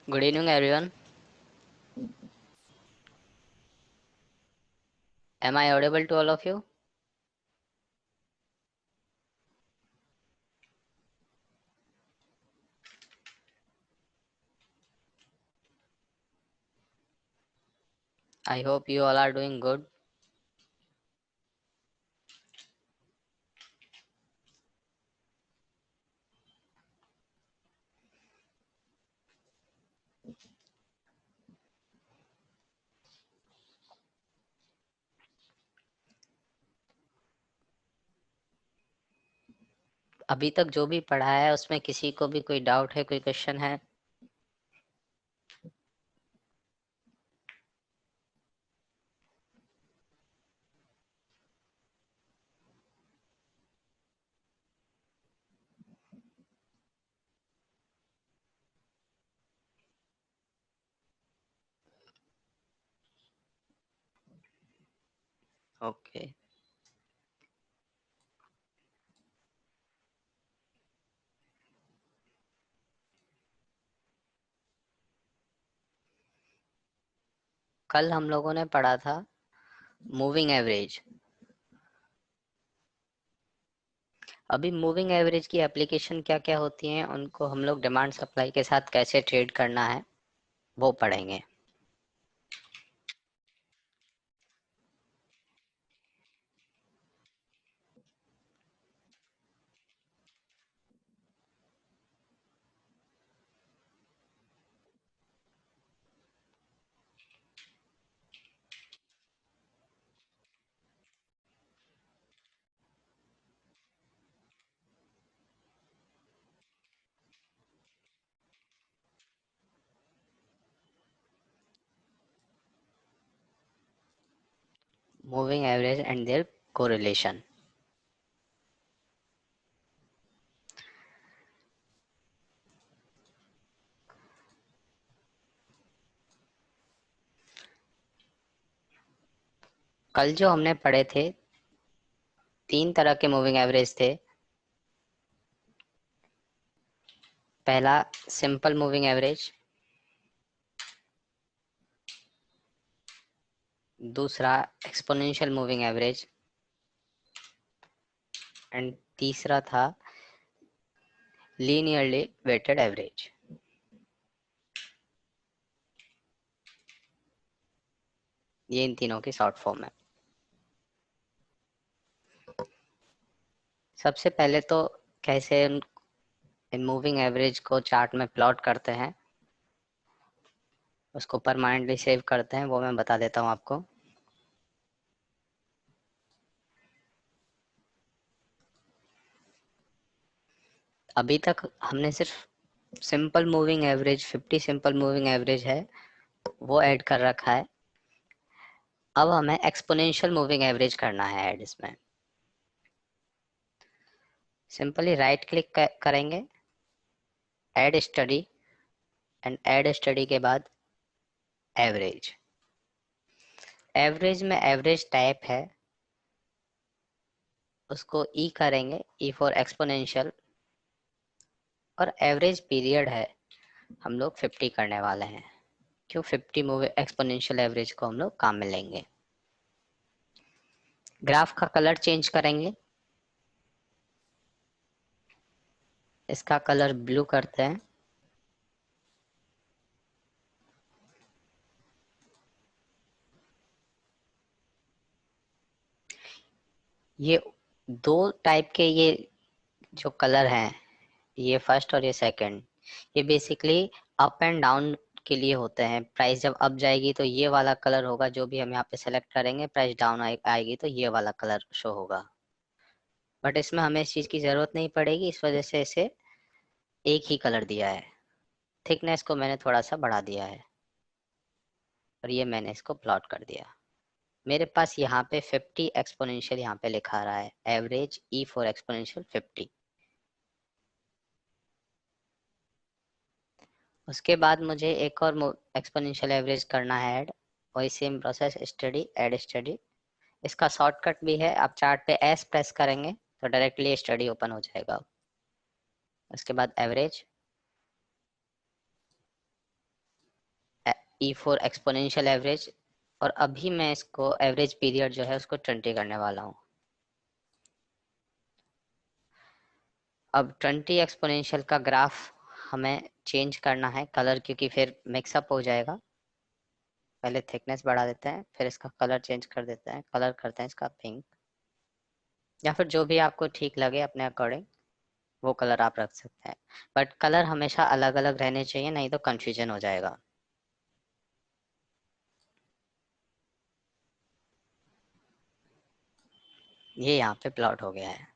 Good evening, everyone. Am I audible to all of you? I hope you all are doing good. अभी तक जो भी पढ़ा है उसमें किसी को भी कोई डाउट है, कोई क्वेश्चन है? ओके। कल हम लोगों ने पढ़ा था मूविंग एवरेज। अभी मूविंग एवरेज की एप्लीकेशन क्या क्या होती हैं, उनको हम लोग डिमांड सप्लाई के साथ कैसे ट्रेड करना है वो पढ़ेंगे। Moving average and their correlation. कल जो हमने पढ़े थे, 3 तरह के मूविंग एवरेज थे। पहला सिंपल मूविंग एवरेज, दूसरा एक्सपोनेंशियल मूविंग एवरेज एंड तीसरा था लीनियरली वेटेड एवरेज। ये इन तीनों की शॉर्ट फॉर्म है। सबसे पहले तो कैसे इन मूविंग एवरेज को चार्ट में प्लॉट करते हैं, उसको परमानेंटली सेव करते हैं, वो मैं बता देता हूँ आपको। अभी तक हमने सिर्फ simple moving average, 50 simple moving average है वो ऐड कर रखा है। अब हमें एक्सपोनेंशियल मूविंग एवरेज करना है ऐड इसमें। सिंपली राइट क्लिक करेंगे, add study, and add study के बाद एवरेज। एवरेज में एवरेज टाइप है, उसको ई करेंगे, ई फॉर एक्सपोनेंशियल। और एवरेज पीरियड है, हम लोग 50 करने वाले हैं। क्यों 50 मूव एक्सपोनेंशियल एवरेज को हम लोग काम में लेंगे। ग्राफ का कलर चेंज करेंगे, इसका कलर ब्लू करते हैं। ये दो टाइप के ये जो कलर हैं, ये फर्स्ट और ये सेकंड, ये बेसिकली अप एंड डाउन के लिए होते हैं। प्राइस जब अप जाएगी तो ये वाला कलर होगा जो भी हम यहाँ पे सेलेक्ट करेंगे, प्राइस डाउन आएगी तो ये वाला कलर शो होगा। बट इसमें हमें इस चीज की जरूरत नहीं पड़ेगी, इस वजह से इसे एक ही कलर दिया है। थिकनेस को मैंने थोड़ा सा बढ़ा दिया है और ये मैंने इसको प्लॉट कर दिया। मेरे पास यहाँ पे 50 एक्सपोनेंशियल यहाँ पे लिखा रहा है, एवरेज ई फॉर एक्सपोनेंशियल 50। उसके बाद मुझे एक और एक्सपोनेंशियल एवरेज करना है ऐड, वही same process, study, add study. इसका शॉर्टकट भी है, आप चार्ट पे एस प्रेस करेंगे तो डायरेक्टली स्टडी ओपन हो जाएगा। उसके बाद एवरेज, E4 एक्सपोनेंशियल एवरेज, और अभी मैं इसको एवरेज पीरियड जो है उसको 20 करने वाला हूँ। अब 20 एक्सपोनेंशियल का ग्राफ हमें चेंज करना है कलर, क्योंकि फिर मिक्सअप हो जाएगा। पहले थिकनेस बढ़ा देते हैं, फिर इसका कलर चेंज कर देते हैं, कलर करते हैं इसका पिंक, या फिर जो भी आपको ठीक लगे अपने अकॉर्डिंग वो कलर आप रख सकते हैं। बट कलर हमेशा अलग अलग रहने चाहिए, नहीं तो कंफ्यूजन हो जाएगा। ये यहाँ पे प्लॉट हो गया है।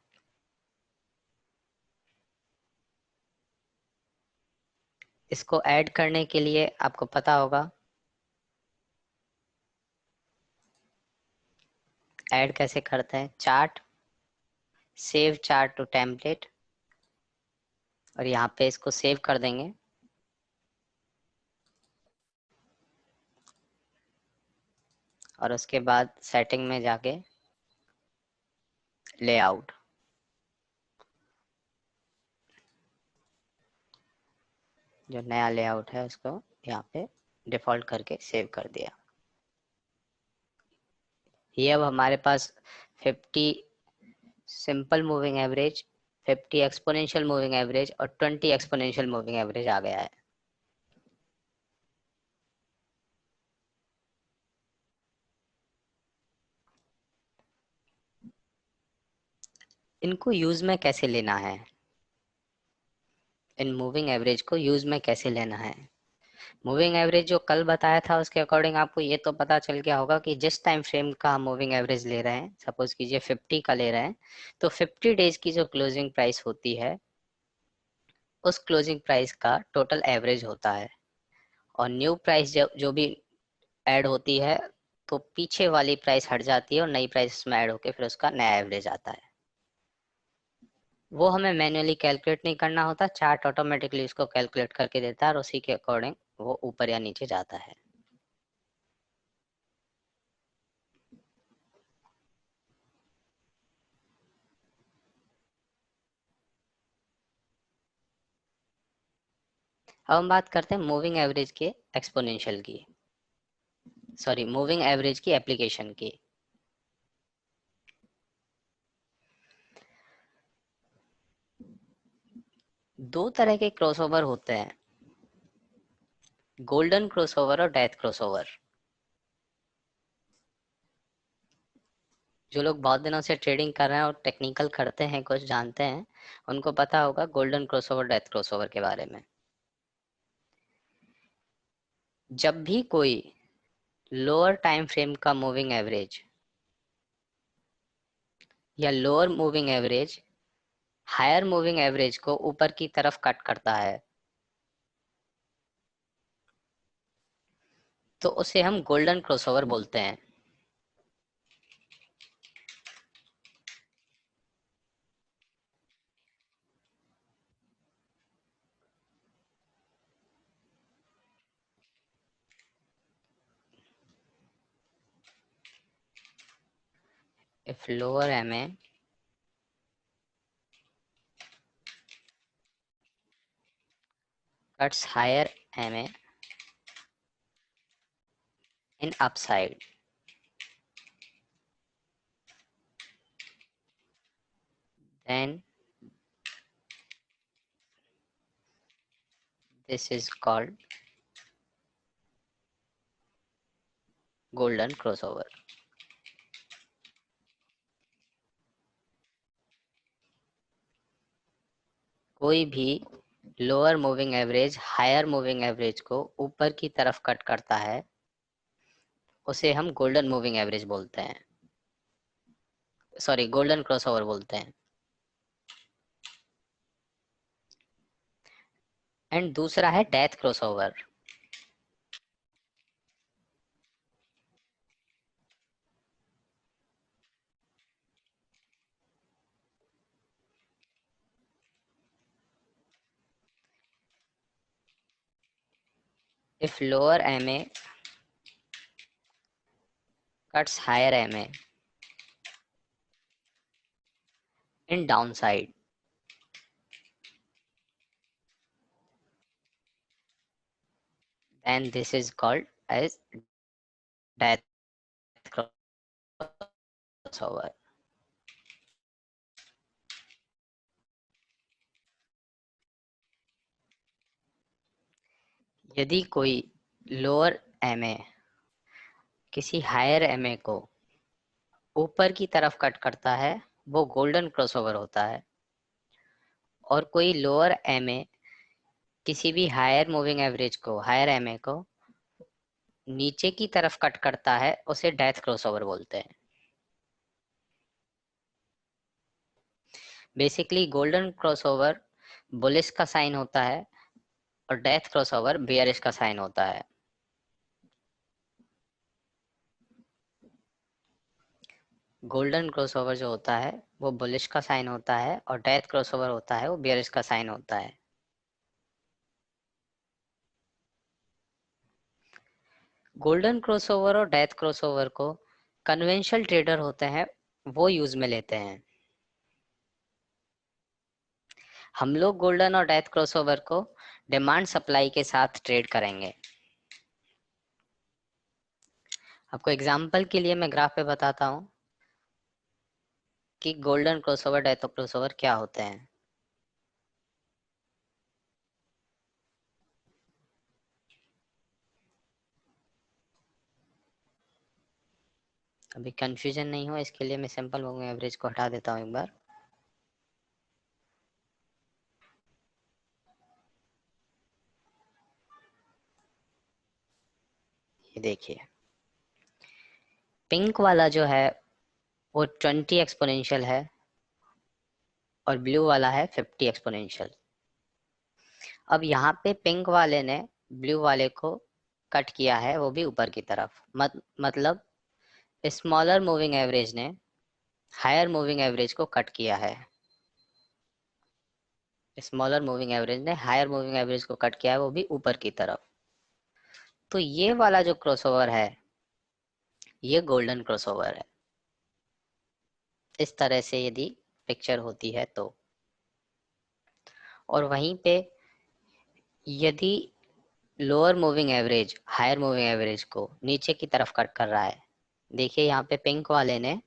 इसको ऐड करने के लिए आपको पता होगा ऐड कैसे करते हैं। Chart, save chart to template, और यहाँ पे इसको सेव कर देंगे। और उसके बाद सेटिंग में जाके लेआउट, जो नया लेआउट है उसको यहाँ पे डिफॉल्ट करके सेव कर दिया। ये अब हमारे पास 50 simple moving average, 50 exponential moving average और 20 एक्सपोनेंशियल मूविंग एवरेज आ गया है। इनको यूज में कैसे लेना है, इन मूविंग एवरेज को यूज में कैसे लेना है। मूविंग एवरेज जो कल बताया था उसके अकॉर्डिंग आपको ये तो पता चल गया होगा कि जिस टाइम फ्रेम का हम मूविंग एवरेज ले रहे हैं, सपोज कीजिए 50 का ले रहे हैं, तो 50 डेज की जो क्लोजिंग प्राइस होती है उस क्लोजिंग प्राइस का टोटल एवरेज होता है। और न्यू प्राइस जो भी ऐड होती है तो पीछे वाली प्राइस हट जाती है और नई प्राइस में ऐड होके फिर उसका नया एवरेज आता है। वो हमें मैन्युअली कैलकुलेट नहीं करना होता, चार्ट ऑटोमेटिकली उसको कैलकुलेट करके देता है और उसी के अकॉर्डिंग वो ऊपर या नीचे जाता है। अब हम बात करते हैं मूविंग एवरेज के एक्सपोनेंशियल की, सॉरी मूविंग एवरेज की एप्लीकेशन की। दो तरह के क्रॉसओवर होते हैं, गोल्डन क्रॉसओवर और डेथ क्रॉसओवर। जो लोग बहुत दिनों से ट्रेडिंग कर रहे हैं और टेक्निकल करते हैं, कुछ जानते हैं, उनको पता होगा गोल्डन क्रॉसओवर डेथ क्रॉसओवर के बारे में। जब भी कोई लोअर टाइम फ्रेम का मूविंग एवरेज या lower moving average higher moving average को ऊपर की तरफ कट करता है तो उसे हम गोल्डन क्रॉसओवर बोलते हैं। If lower MA cuts higher MA in upside, then this is called golden crossover. कोई भी lower moving average higher moving average को ऊपर की तरफ कट करता है उसे हम गोल्डन मूविंग एवरेज बोलते हैं, सॉरी गोल्डन क्रॉसओवर बोलते हैं। एंड दूसरा है death crossover. If lower MA cuts higher MA in downside, then this is called as death crossover. यदि कोई लोअर एमए किसी हायर एमए को ऊपर की तरफ कट करता है वो गोल्डन क्रॉसओवर होता है, और कोई लोअर एमए किसी भी हायर मूविंग एवरेज को, हायर एमए को नीचे की तरफ कट करता है उसे डेथ क्रॉसओवर बोलते हैं। बेसिकली गोल्डन क्रॉसओवर बुलिश का साइन होता है और डेथ क्रॉसओवर बेयरिश का साइन होता है। गोल्डन क्रॉसओवर जो होता है वो बुलिश का साइन होता है और डेथ क्रॉसओवर होता है वो बेयरिश का साइन होता है। गोल्डन क्रॉसओवर और डेथ क्रॉसओवर को कन्वेंशनल ट्रेडर होते हैं वो यूज में लेते हैं। हम लोग गोल्डन और डेथ क्रॉसओवर को डिमांड सप्लाई के साथ ट्रेड करेंगे। आपको एग्जांपल के लिए मैं ग्राफ पे बताता हूँ कि गोल्डन क्रॉसओवर डेथ क्रॉसओवर क्या होते हैं। अभी कंफ्यूजन नहीं हो इसके लिए मैं सिंपल मूविंग एवरेज को हटा देता हूँ एक बार। ये देखिए, पिंक वाला जो है वो 20 एक्सपोनेंशियल है और ब्लू वाला है 50 एक्सपोनेंशियल। अब यहाँ पे पिंक वाले ने ब्लू वाले को कट किया है वो भी ऊपर की तरफ, मतलब स्मॉलर मूविंग एवरेज ने हायर मूविंग एवरेज को कट किया है। स्मॉलर मूविंग एवरेज ने हायर मूविंग एवरेज को कट किया है वो भी ऊपर की तरफ। तो ये वाला जो क्रॉसओवर है ये गोल्डन क्रॉसओवर है। इस तरह से यदि पिक्चर होती है तो, और वहीं पे यदि lower moving average higher moving average को नीचे की तरफ कट कर रहा है, देखिए यहाँ पे पिंक वाले ने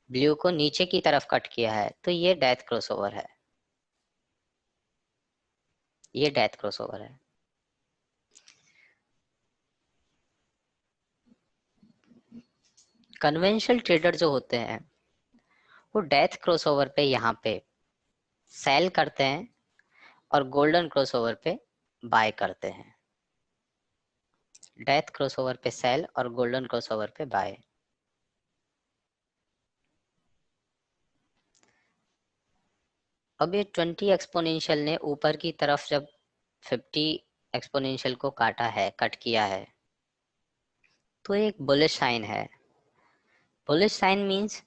ब्लू को नीचे की तरफ कट किया है तो ये डेथ क्रॉसओवर है, ये डेथ क्रॉसओवर है। कन्वेंशनल ट्रेडर जो होते हैं वो डेथ क्रॉसओवर पे यहाँ पे सेल करते हैं और गोल्डन क्रॉसओवर पे बाय करते हैं। डेथ क्रॉसओवर पे सेल और गोल्डन क्रॉसओवर पे बाय। अब ये 20 एक्सपोनेंशियल ने ऊपर की तरफ जब 50 एक्सपोनेंशियल को काटा है, कट किया है, तो एक बुलिश साइन है। बुलिश साइन मींस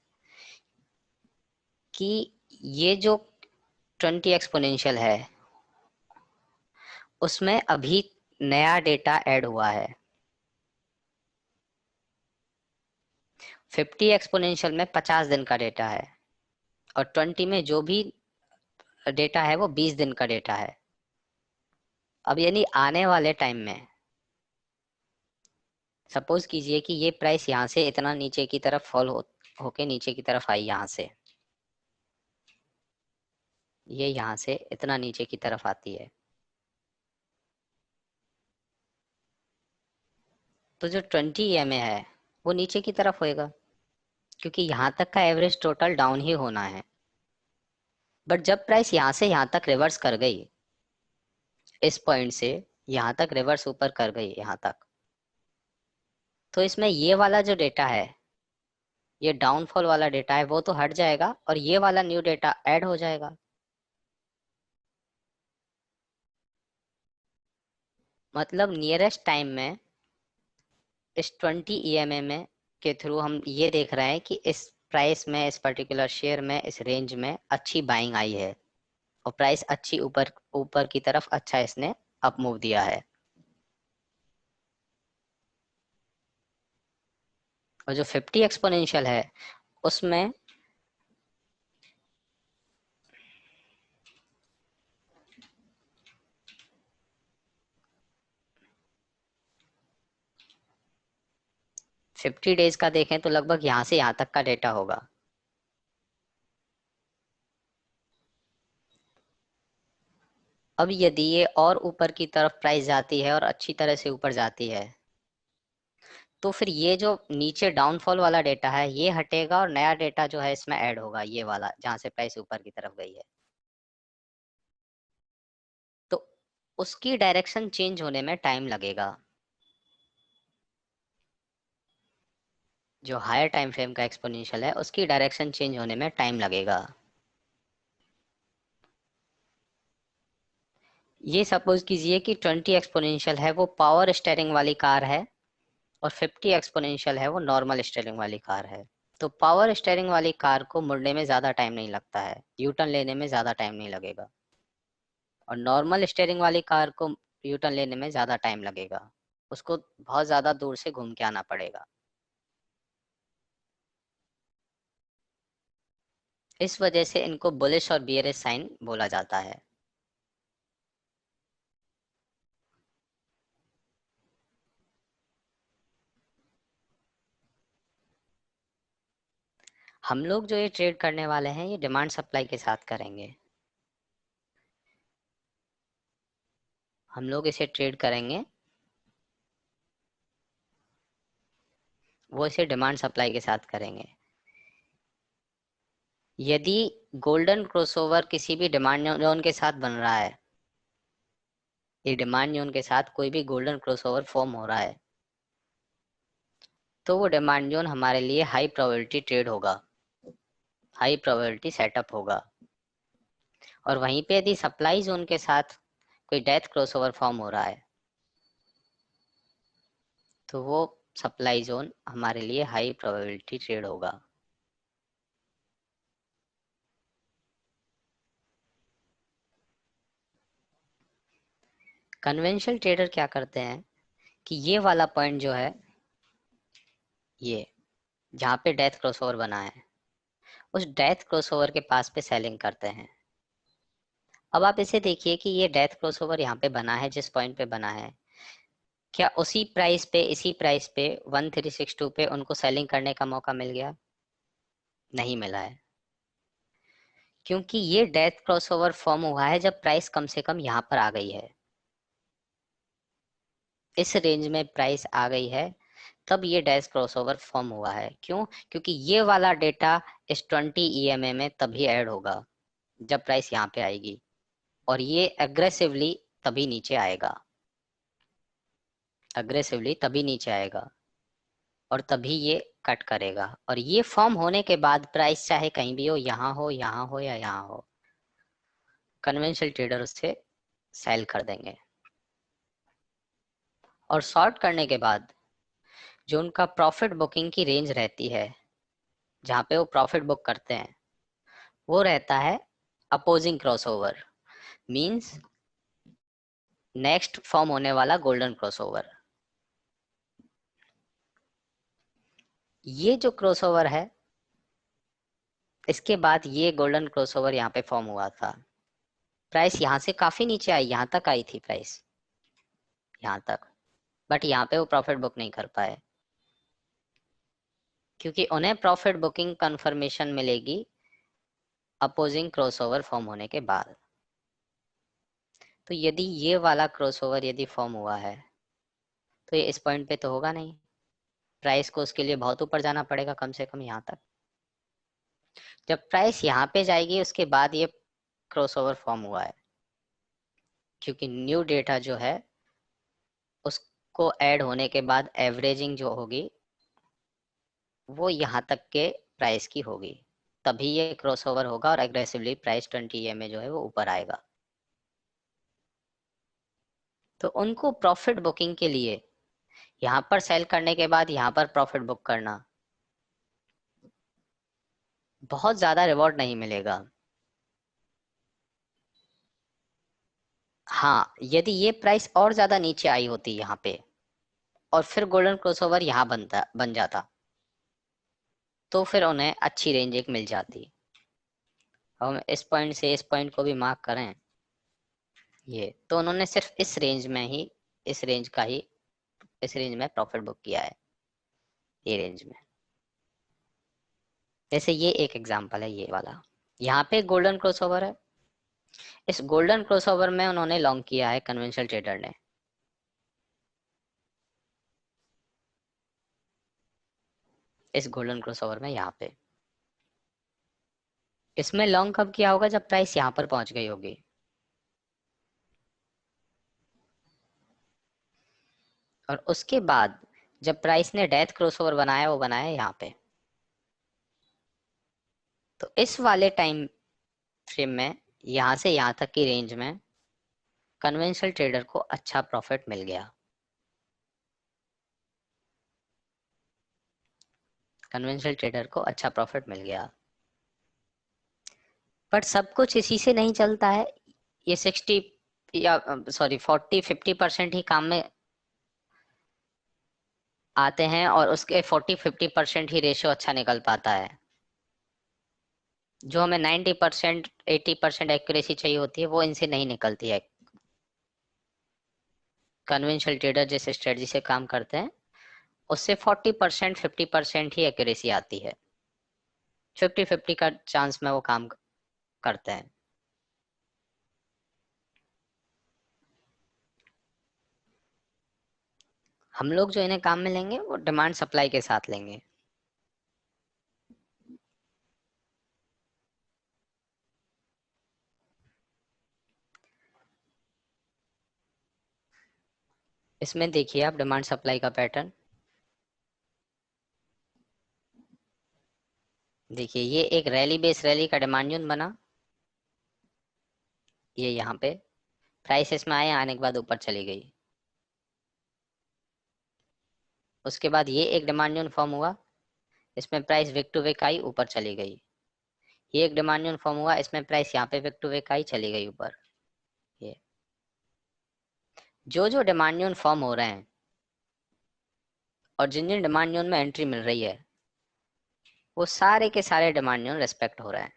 कि ये जो 20 एक्सपोनेंशियल है उसमें अभी नया डेटा ऐड हुआ है। 50 एक्सपोनेंशियल में 50 दिन का डेटा है और 20 में जो भी डेटा है वो 20 दिन का डेटा है। अब यानी आने वाले टाइम में सपोज कीजिए कि ये प्राइस यहाँ से इतना नीचे की तरफ फॉल होके नीचे की तरफ आई, यहाँ से ये यहाँ से इतना नीचे की तरफ आती है, तो जो 20 EMA है वो नीचे की तरफ होएगा क्योंकि यहाँ तक का एवरेज टोटल डाउन ही होना है। बट जब प्राइस यहाँ से यहाँ तक रिवर्स कर गई, इस पॉइंट से यहाँ तक रिवर्स ऊपर कर गई यहाँ तक, तो इसमें ये वाला जो डेटा है, ये डाउनफॉल वाला डेटा है वो तो हट जाएगा और ये वाला न्यू डेटा ऐड हो जाएगा। मतलब नियरेस्ट टाइम में इस 20 EMA में के थ्रू हम ये देख रहे हैं कि इस प्राइस में, इस पर्टिकुलर शेयर में, इस रेंज में अच्छी बाइंग आई है और प्राइस अच्छी ऊपर ऊपर की तरफ अच्छा इसने अप मूव दिया है। और जो 50 एक्सपोनेंशियल है उसमें 50 डेज का देखें तो लगभग यहाँ से यहाँ तक का डेटा होगा। अब यदि ये और ऊपर की तरफ प्राइस जाती है और अच्छी तरह से ऊपर जाती है, तो फिर ये जो नीचे डाउनफॉल वाला डेटा है ये हटेगा और नया डेटा जो है इसमें ऐड होगा, ये वाला जहां से प्राइस ऊपर की तरफ गई है। तो उसकी डायरेक्शन चेंज होने में टाइम लगेगा। जो हायर टाइम फ्रेम का एक्सपोनेंशियल है उसकी डायरेक्शन चेंज होने में टाइम लगेगा। ये सपोज कीजिए कि 20 एक्सपोनेंशियल है वो पावर स्टीयरिंग वाली कार है और 50 एक्सपोनेंशियल है वो नॉर्मल स्टीयरिंग वाली कार है। तो पावर स्टीयरिंग वाली कार को मुड़ने में ज्यादा टाइम नहीं लगता है, यू टर्न लेने में ज्यादा टाइम नहीं लगेगा, और नॉर्मल स्टीयरिंग वाली कार को यू टर्न लेने में ज्यादा टाइम लगेगा, उसको बहुत ज्यादा दूर से घूम के आना पड़ेगा। इस वजह से इनको बुलिश और बियरिश साइन बोला जाता है। हम लोग जो ये ट्रेड करने वाले हैं ये डिमांड सप्लाई के साथ करेंगे। हम लोग इसे ट्रेड करेंगे, वो इसे डिमांड सप्लाई के साथ करेंगे। यदि गोल्डन क्रॉसओवर किसी भी डिमांड जोन के साथ बन रहा है, ये डिमांड जोन के साथ कोई भी गोल्डन क्रॉसओवर फॉर्म हो रहा है, तो वो डिमांड जोन हमारे लिए हाई प्रोबेबिलिटी ट्रेड होगा, हाई प्रोबेबिलिटी सेटअप होगा। और वहीं पे यदि सप्लाई जोन के साथ कोई डेथ क्रॉसओवर फॉर्म हो रहा है, तो वो सप्लाई जोन हमारे लिए हाई प्रोबेबिलिटी ट्रेड होगा। कन्वेंशनल ट्रेडर क्या करते हैं कि ये वाला पॉइंट जो है, ये जहाँ पे डेथ क्रॉसओवर बना है, उस डेथ क्रॉसओवर के पास पे सेलिंग करते हैं। अब आप इसे देखिए कि ये डेथ क्रॉसओवर यहाँ पे बना है, जिस पॉइंट पे बना है, क्या उसी प्राइस पे, इसी प्राइस पे 1362 पे उनको सेलिंग करने का मौका मिल गया? नहीं मिला है, क्योंकि ये डेथ क्रॉसओवर फॉर्म हुआ है जब प्राइस कम से कम यहाँ पर आ गई है, इस रेंज में प्राइस आ गई है, तब ये डेथ क्रॉसओवर फॉर्म हुआ है। क्यों? क्योंकि ये वाला डेटा इस 20 EMA में तभी ऐड होगा जब प्राइस यहाँ पे आएगी, और ये अग्रेसिवली तभी नीचे आएगा, अग्रेसिवली तभी नीचे आएगा और तभी ये कट करेगा। और ये फॉर्म होने के बाद प्राइस चाहे कहीं भी हो, यहाँ हो, यहाँ हो या यहाँ हो, कन्वेंशनल ट्रेडर उससे सेल कर देंगे। और शॉर्ट करने के बाद जो उनका प्रॉफिट बुकिंग की रेंज रहती है, जहाँ पे वो प्रॉफिट बुक करते हैं, वो रहता है opposing crossover, means next form होने वाला गोल्डन क्रॉसओवर। ये जो क्रॉसओवर है, इसके बाद ये गोल्डन क्रॉसओवर यहाँ पे फॉर्म हुआ था, प्राइस यहाँ से काफी नीचे आई, यहाँ तक आई थी प्राइस, यहाँ तक, बट यहाँ पे वो प्रॉफिट बुक नहीं कर पाए, क्योंकि उन्हें प्रॉफिट बुकिंग कंफर्मेशन मिलेगी अपोजिंग क्रॉसओवर फॉर्म होने के बाद। तो यदि ये वाला क्रॉसओवर यदि फॉर्म हुआ है, तो ये इस पॉइंट पे तो होगा नहीं, प्राइस को उसके लिए बहुत ऊपर जाना पड़ेगा, कम से कम यहाँ तक। जब प्राइस यहाँ पे जाएगी उसके बाद ये क्रॉसओवर फॉर्म हुआ है, क्योंकि न्यू डेटा जो है उसको ऐड होने के बाद एवरेजिंग जो होगी वो यहाँ तक के प्राइस की होगी, तभी ये क्रॉसओवर होगा और एग्रेसिवली प्राइस 20 EMA जो है वो ऊपर आएगा। तो उनको प्रॉफिट बुकिंग के लिए यहाँ पर सेल करने के बाद यहाँ पर प्रॉफिट बुक करना, बहुत ज्यादा रिवॉर्ड नहीं मिलेगा। हाँ, यदि ये प्राइस और ज्यादा नीचे आई होती यहाँ पे और फिर गोल्डन क्रॉसओवर यहाँ बन जाता, तो फिर उन्हें अच्छी रेंज एक मिल जाती। हम इस पॉइंट से इस पॉइंट को भी मार्क करें, ये तो उन्होंने सिर्फ इस रेंज में ही, इस रेंज का ही, इस रेंज में प्रॉफिट बुक किया है। ये रेंज में। जैसे ये एक एग्जांपल है ये वाला, यहाँ पे गोल्डन क्रॉसओवर है। इस गोल्डन क्रॉसओवर में उन्होंने लॉन्ग किया है कन्वेंशनल ट्रेडर ने। इस गोल्डन क्रॉसओवर में यहाँ पे इसमें लॉन्ग कब किया होगा, जब प्राइस यहाँ पर पहुंच गई होगी। और उसके बाद जब प्राइस ने डेथ क्रॉसओवर बनाया, वो बनाया यहाँ पे। तो इस वाले टाइम फ्रेम में यहाँ से यहाँ तक की रेंज में कन्वेंशनल ट्रेडर को अच्छा प्रॉफिट मिल गया। कन्वेंशनल ट्रेडर को अच्छा प्रॉफिट मिल गया। बट सब कुछ इसी से नहीं चलता है। ये 60 या सॉरी 40-50% ही काम में आते हैं और उसके 40-50% ही रेशियो अच्छा निकल पाता है। जो हमें 90% 80% एक्यूरेसी चाहिए होती है वो इनसे नहीं निकलती है। कन्वेंशनल ट्रेडर जिस स्ट्रेटजी से काम करते हैं उससे 40% 50% ही एक्यूरेसी आती है। 50-50 का चांस में वो काम करते हैं। हम लोग जो इन्हें काम में लेंगे वो डिमांड सप्लाई के साथ लेंगे। इसमें देखिए आप डिमांड सप्लाई का पैटर्न देखिए। ये एक रैली बेस रैली का डिमांड जोन बना। ये यहाँ पे प्राइस इसमें आए, आने के बाद ऊपर चली गई। उसके बाद ये एक डिमांड जोन फॉर्म हुआ, इसमें प्राइस विक टू विक आई, ऊपर चली गई। ये एक डिमांड जोन फॉर्म हुआ, इसमें प्राइस यहाँ पे विक टू विक आई, चली गई ऊपर। ये जो जो डिमांड जोन फॉर्म हो रहे हैं और जिन जिन डिमांड जोन में एंट्री मिल रही है वो सारे के सारे डिमांड जोन रेस्पेक्ट हो रहे हैं।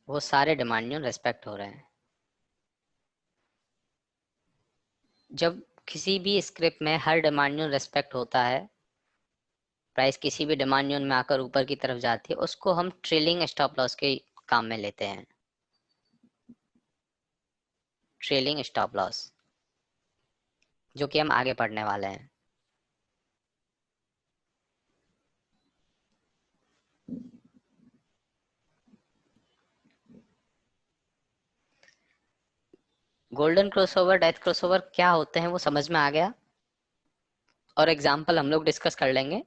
वो सारे डिमांड जोन रेस्पेक्ट हो रहे हैं। जब किसी भी स्क्रिप्ट में हर डिमांड जोन रेस्पेक्ट होता है, प्राइस किसी भी डिमांड जोन में आकर ऊपर की तरफ जाती है, उसको हम ट्रेलिंग स्टॉप लॉस के काम में लेते हैं। ट्रेलिंग स्टॉप लॉस, जो कि हम आगे पढ़ने वाले हैं। गोल्डन क्रॉसओवर डेथ क्रॉसओवर क्या होते हैं वो समझ में आ गया, और एग्जांपल हम लोग डिस्कस कर लेंगे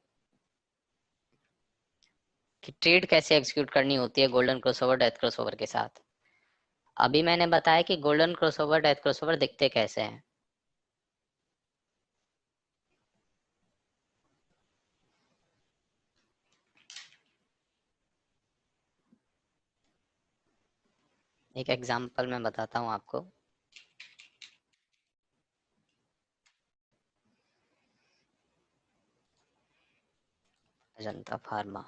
कि ट्रेड कैसे एग्जीक्यूट करनी होती है गोल्डन क्रॉसओवर डेथ क्रॉसओवर के साथ। अभी मैंने बताया कि गोल्डन क्रॉसओवर डेथ क्रॉसओवर दिखते कैसे हैं। एक एग्जांपल मैं बताता हूँ आपको। अजंता फार्मा,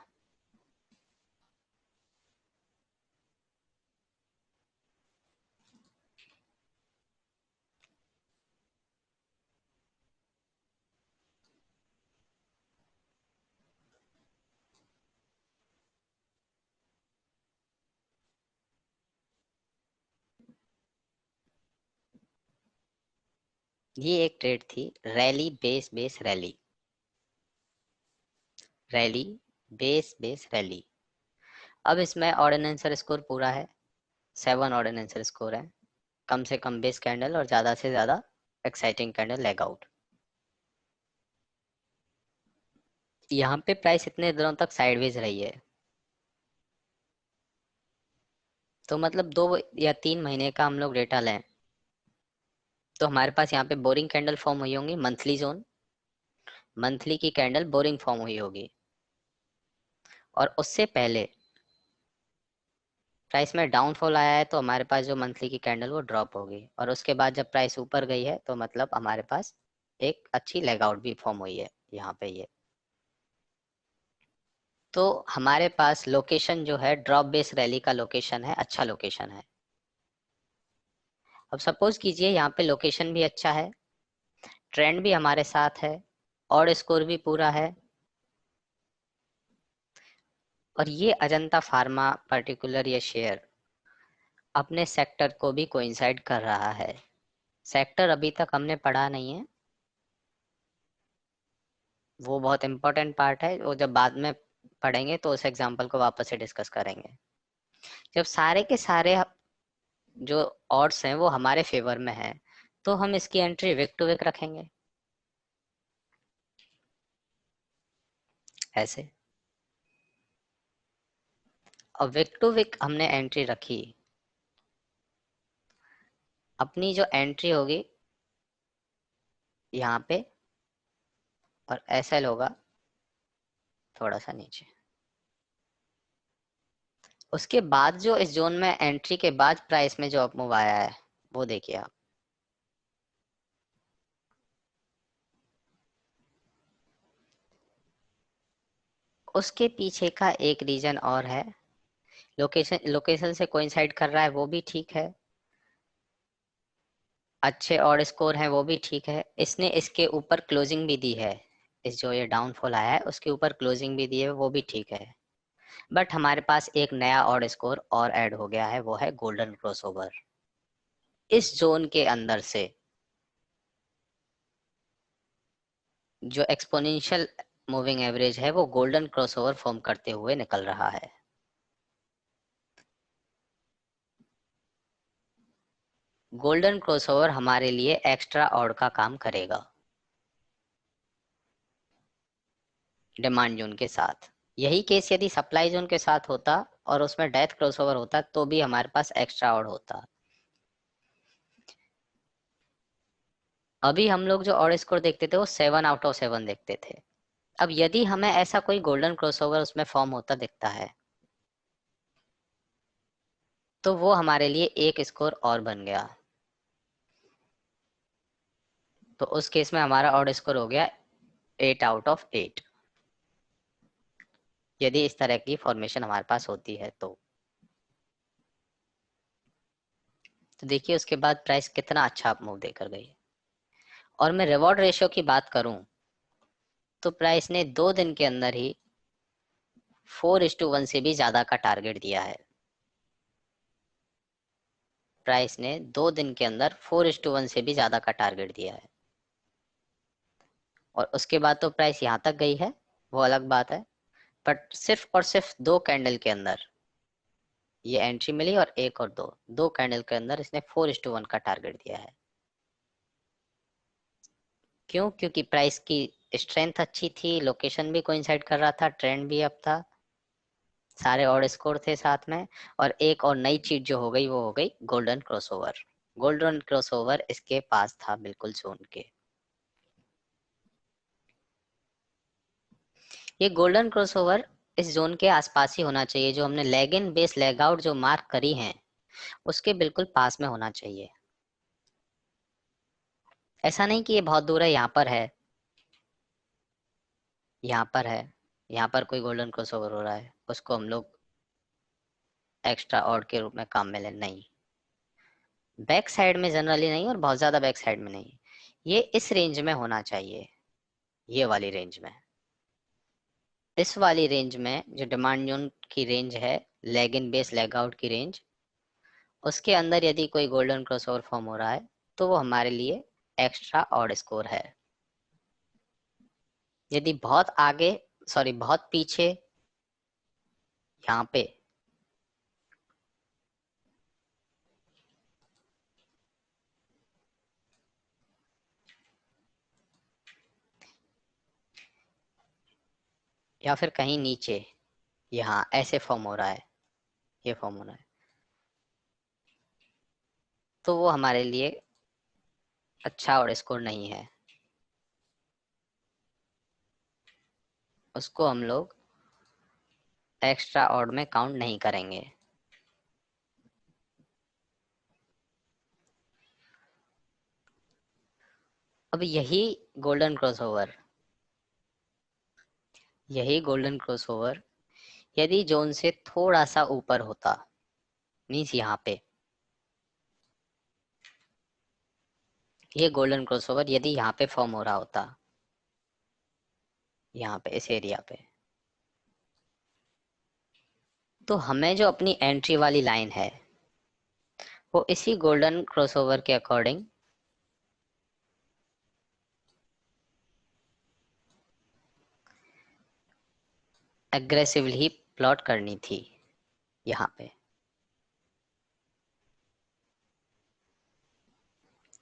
ये एक ट्रेड थी rally base base rally. Rally base base rally. अब इसमें ऑर्डिनेंसर स्कोर पूरा है, 7 ऑर्डिनेंसर स्कोर है। कम से कम बेस कैंडल और ज्यादा से ज्यादा एक्साइटिंग कैंडल लेग आउट। यहाँ पे प्राइस इतने दिनों तक साइडवेज रही है, तो मतलब 2 या 3 महीने का हम लोग डेटा लें तो हमारे पास यहाँ पे बोरिंग कैंडल फॉर्म हुई होंगी, मंथली जोन, मंथली की कैंडल बोरिंग फॉर्म हुई होगी। और उससे पहले प्राइस में डाउनफॉल आया है तो हमारे पास जो मंथली की कैंडल वो ड्रॉप होगी, और उसके बाद जब प्राइस ऊपर गई है तो मतलब हमारे पास एक अच्छी लेग आउट भी फॉर्म हुई है यहाँ पे। ये तो हमारे पास लोकेशन जो है ड्रॉप बेस रैली का लोकेशन है, अच्छा लोकेशन है। अब सपोज कीजिए यहाँ पे लोकेशन भी अच्छा है, ट्रेंड भी हमारे साथ है और स्कोर भी पूरा है, और ये अजंता फार्मा पर्टिकुलर ये शेयर अपने सेक्टर को भी कोइंसाइड कर रहा है। सेक्टर अभी तक हमने पढ़ा नहीं है, वो बहुत इंपॉर्टेंट पार्ट है, वो जब बाद में पढ़ेंगे तो उस एग्जाम्पल को वापस से डिस्कस करेंगे। जब सारे के सारे जो ऑड्स हैं वो हमारे फेवर में है, तो हम इसकी एंट्री विक टू विक रखेंगे ऐसे। और विक टू विक हमने एंट्री रखी, अपनी जो एंट्री होगी यहाँ पे, और एसएल होगा थोड़ा सा नीचे। उसके बाद जो इस जोन में एंट्री के बाद प्राइस में जो अप मूव आया है वो देखिए आप, उसके पीछे का एक रीजन और है, लोकेशन से कोइंसाइड कर रहा है वो भी ठीक है, अच्छे और स्कोर हैं वो भी ठीक है, इसने इसके ऊपर क्लोजिंग भी दी है, इस जो ये डाउनफॉल आया है उसके ऊपर क्लोजिंग भी दी है वो भी ठीक है। बट हमारे पास एक नया और स्कोर और ऐड हो गया है, वो है गोल्डन क्रॉसओवर। इस जोन के अंदर से जो एक्सपोनेंशियल मूविंग एवरेज है वो गोल्डन क्रॉसओवर फॉर्म करते हुए निकल रहा है। गोल्डन क्रॉसओवर हमारे लिए एक्स्ट्रा ऑड का काम करेगा डिमांड जोन के साथ। यही केस यदि सप्लाई जोन के साथ होता और उसमें डेथ क्रॉसओवर होता तो भी हमारे पास एक्स्ट्रा ऑड होता। अभी हम लोग जो ऑड स्कोर देखते थे वो 7/7 देखते थे। अब यदि हमें ऐसा कोई गोल्डन क्रॉसओवर उसमें फॉर्म होता दिखता है तो वो हमारे लिए एक स्कोर और बन गया, तो उस केस में हमारा ऑड स्कोर हो गया 8/8, यदि इस तरह की फॉर्मेशन हमारे पास होती है तो देखिए उसके बाद प्राइस कितना अच्छा मूव देकर गई। और मैं रिवॉर्ड रेशियो की बात करूं तो प्राइस ने 2 दिन के अंदर ही 4:1 से भी ज्यादा का टारगेट दिया है। प्राइस ने 2 दिन के अंदर 4:1 से भी ज्यादा का टारगेट दिया है, और उसके बाद तो प्राइस यहाँ तक गई है, वो अलग बात है। बट सिर्फ और सिर्फ 2 कैंडल के अंदर ये एंट्री मिली, और एक और दो कैंडल के अंदर इसने 4:1 का टारगेट दिया है। क्यों? क्योंकि प्राइस की स्ट्रेंथ अच्छी थी, लोकेशन भी कोइंसाइड कर रहा था, ट्रेंड भी अप था, सारे और स्कोर थे साथ में। और एक और नई चीज जो हो गई वो हो गई गोल्डन क्रॉसओवर। गोल्डन क्रॉसओवर इसके पास था बिल्कुल जोन के। ये गोल्डन क्रॉसओवर इस जोन के आसपास ही होना चाहिए, जो हमने leg in base leg out जो मार्क करी हैं उसके बिल्कुल पास में होना चाहिए। ऐसा नहीं कि ये बहुत दूर है, यहाँ पर है, यहाँ पर है, यहाँ पर कोई गोल्डन क्रॉसओवर हो रहा है, उसको हम लोग एक्स्ट्रा ऑड के रूप में काम में ले, नहीं। बैक साइड में जनरली नहीं, और बहुत ज्यादा बैक साइड में नहीं, ये इस रेंज में होना चाहिए, ये वाली रेंज में। इस वाली रेंज में जो डिमांड जोन की रेंज है, leg in base leg out की रेंज, उसके अंदर यदि कोई गोल्डन क्रॉसओवर फॉर्म हो रहा है तो वो हमारे लिए एक्स्ट्रा ऑड स्कोर है। यदि बहुत आगे, सॉरी बहुत पीछे, यहाँ पे या फिर कहीं नीचे, यहाँ ऐसे फॉर्म हो रहा है, ये फॉर्म हो रहा है, तो वो हमारे लिए अच्छा और स्कोर नहीं है, उसको हम लोग एक्स्ट्रा ऑड में काउंट नहीं करेंगे। अब यही गोल्डन क्रॉसओवर यदि जोन से थोड़ा सा ऊपर होता, मीन्स यहाँ पे ये गोल्डन क्रॉसओवर यदि यहाँ पे फॉर्म हो रहा होता, यहाँ पे इस एरिया पे, तो हमें जो अपनी एंट्री वाली लाइन है वो इसी गोल्डन क्रॉसओवर के अकॉर्डिंग एग्रेसिवली प्लॉट करनी थी यहाँ पे।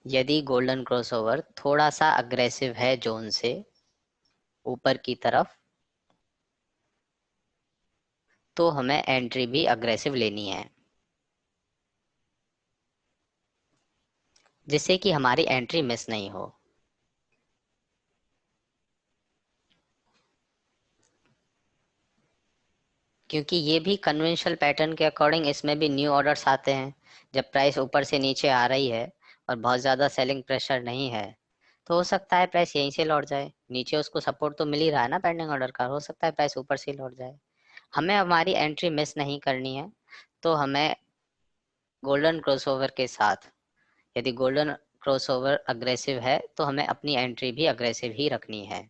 यदि गोल्डन क्रॉसओवर थोड़ा सा अग्रेसिव है जोन से ऊपर की तरफ, तो हमें एंट्री भी अग्रेसिव लेनी है, जिससे कि हमारी एंट्री मिस नहीं हो। क्योंकि ये भी कन्वेंशनल पैटर्न के अकॉर्डिंग इसमें भी न्यू ऑर्डर्स आते हैं। जब प्राइस ऊपर से नीचे आ रही है और बहुत ज़्यादा सेलिंग प्रेशर नहीं है, तो हो सकता है प्राइस यहीं से लौट जाए। नीचे उसको सपोर्ट तो मिल ही रहा है ना पेंडिंग ऑर्डर का, हो सकता है प्राइस ऊपर से लौट जाए। हमें हमारी एंट्री मिस नहीं करनी है, तो हमें गोल्डन क्रॉसओवर के साथ, यदि गोल्डन क्रॉसओवर अग्रेसिव है तो हमें अपनी एंट्री भी अग्रेसिव ही रखनी है।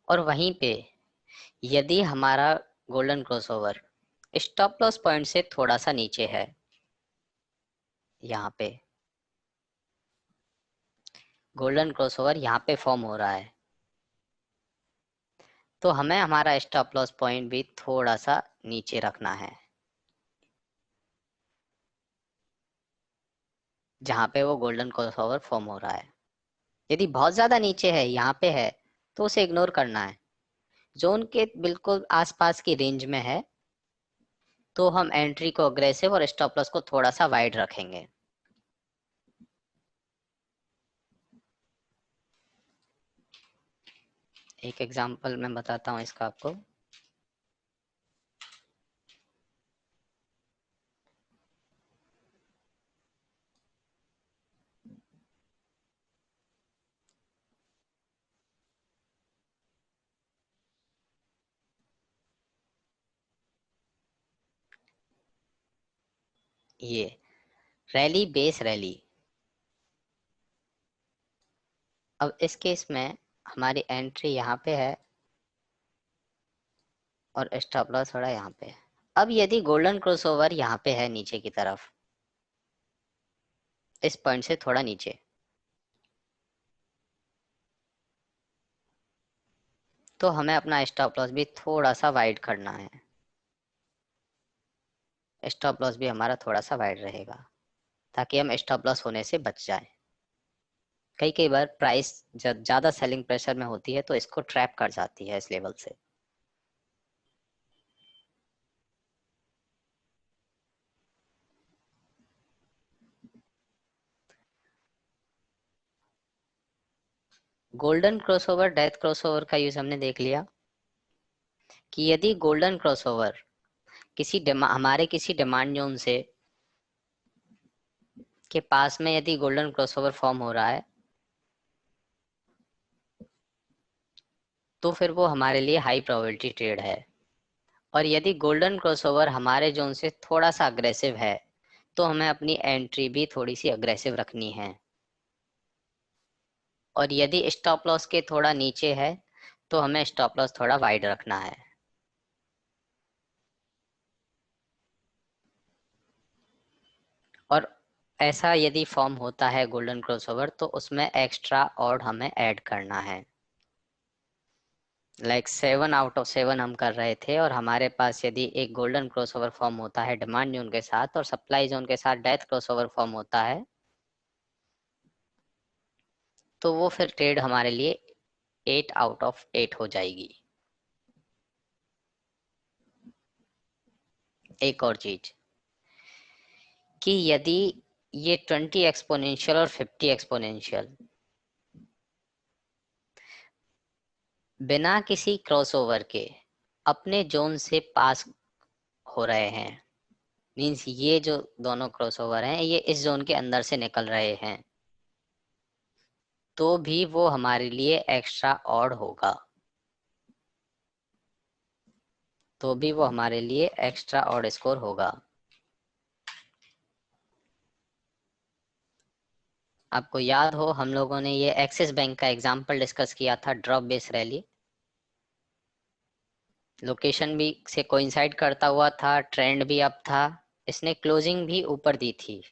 और वहीं पे यदि हमारा golden crossover stop loss point से थोड़ा सा नीचे है, यहाँ पे गोल्डन क्रॉसओवर यहाँ पे फॉर्म हो रहा है, तो हमें हमारा स्टॉप लॉस पॉइंट भी थोड़ा सा नीचे रखना है, जहाँ पे वो गोल्डन क्रॉसओवर फॉर्म हो रहा है। यदि बहुत ज्यादा नीचे है, यहाँ पे है, तो उसे इग्नोर करना है। जोन के बिल्कुल आसपास की रेंज में है, तो हम एंट्री को अग्रेसिव और स्टॉप लॉस को थोड़ा सा वाइड रखेंगे। एक एग्जांपल मैं बताता हूँ इसका आपको। ये रैली बेस रैली। अब इस केस में हमारी एंट्री यहाँ पे है और स्टॉप लॉस थोड़ा यहाँ पे है। अब यदि गोल्डन क्रॉसओवर यहाँ पे है नीचे की तरफ, इस पॉइंट से थोड़ा नीचे, तो हमें अपना स्टॉप लॉस भी थोड़ा सा वाइड करना है। स्टॉप लॉस भी हमारा थोड़ा सा वाइड रहेगा, ताकि हम स्टॉप लॉस होने से बच जाएं। कई कई बार प्राइस जब ज्यादा सेलिंग प्रेशर में होती है तो इसको ट्रैप कर जाती है इस लेवल से। गोल्डन क्रॉसओवर डेथ क्रॉसओवर का यूज हमने देख लिया कि यदि गोल्डन क्रॉसओवर हमारे किसी डिमांड जोन से के पास में यदि गोल्डन क्रॉसओवर फॉर्म हो रहा है, तो फिर वो हमारे लिए हाई प्रोबेबिलिटी ट्रेड है। और यदि गोल्डन क्रॉसओवर हमारे जोन से थोड़ा सा अग्रेसिव है, तो हमें अपनी एंट्री भी थोड़ी सी अग्रेसिव रखनी है। और यदि स्टॉप लॉस के थोड़ा नीचे है, तो हमें स्टॉप लॉस थोड़ा वाइड रखना है। और ऐसा यदि फॉर्म होता है गोल्डन क्रॉसओवर, तो उसमें एक्स्ट्रा ऑड हमें ऐड करना है। लाइक 7 आउट ऑफ 7 हम कर रहे थे, और हमारे पास यदि एक गोल्डन क्रॉसओवर फॉर्म होता है डिमांड जोन के साथ और सप्लाई जोन के साथ डेथ क्रॉसओवर फॉर्म होता है, तो वो फिर ट्रेड हमारे लिए 8 आउट ऑफ 8 हो जाएगी। एक और चीज कि यदि ये 20 एक्सपोनेंशियल और 50 एक्सपोनेंशियल बिना किसी क्रॉसओवर के अपने जोन से पास हो रहे हैं, मीन्स ये जो दोनों क्रॉसओवर हैं ये इस जोन के अंदर से निकल रहे हैं, तो भी वो हमारे लिए एक्स्ट्रा ऑड होगा। तो भी वो हमारे लिए एक्स्ट्रा ऑड स्कोर होगा। आपको याद हो हम लोगों ने ये एक्सिस बैंक का एग्जांपल डिस्कस किया था, ड्रॉप बेस रैली। लोकेशन भी से कोइंसाइड करता हुआ था, ट्रेंड भी अप था, इसने क्लोजिंग भी ऊपर दी थी,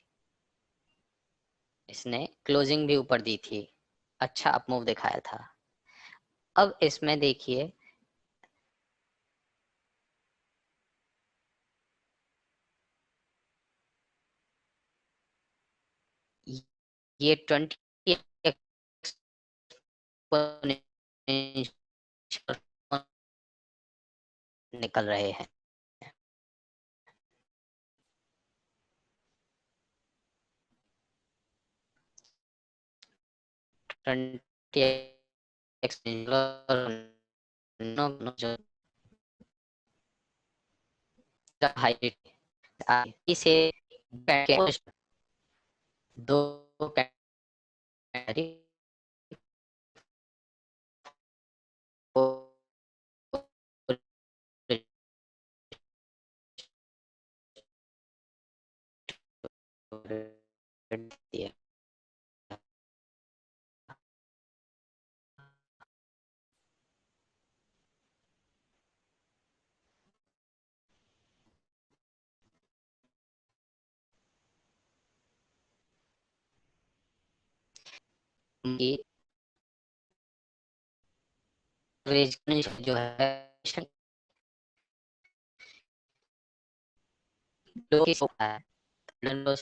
इसने क्लोजिंग भी ऊपर दी थी, अच्छा अप मूव दिखाया था। अब इसमें देखिए ये 20 निकल रहे हैं। जो हाई से दो जो है डिमांड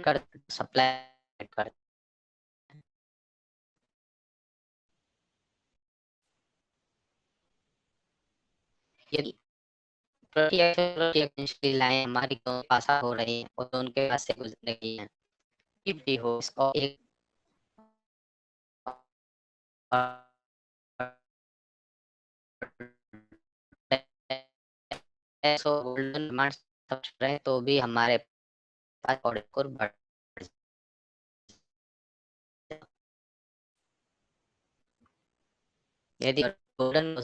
कर सप्लाई कर। यदि लाइन हमारी पास हो रही है और उनके पास से गुजर रही है, भी हो और एक गोल्डन डिमांड रहे तो भी हमारे पास ऑर्डर को बढ़ यदि गोल्डन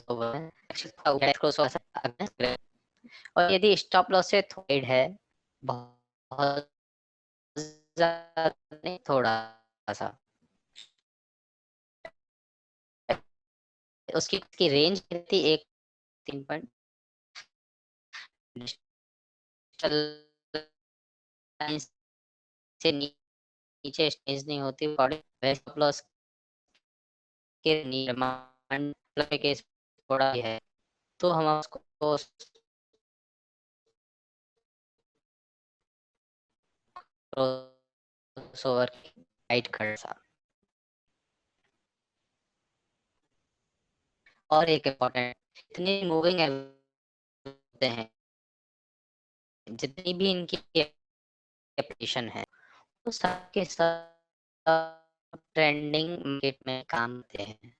और यदि स्टॉप लॉस से थोड़ा है, बहुत नहीं थोड़ा सा, उसकी रेंज कितनी, एक 3 पॉइंट से नीचे स्टेज नहीं होती, स्टॉप लॉस के डिमांड केस थोड़ा है तो हम उसको क्रॉसओवर गाइड कर सकते। और एक इम्पोर्टेंट, इतनी मूविंग होते हैं, जितनी भी इनकी एप्लीकेशन है वो सबके सब ट्रेंडिंग मार्केट में काम आते हैं।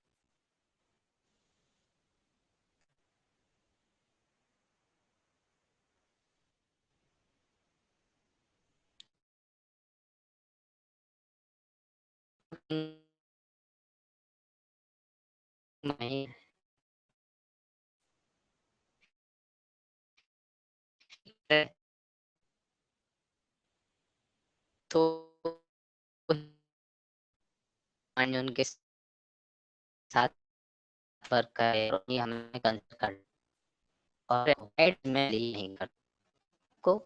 तो उनके साथ वर्क करे ये हमें कंसिडर कर और एड में नहीं कर को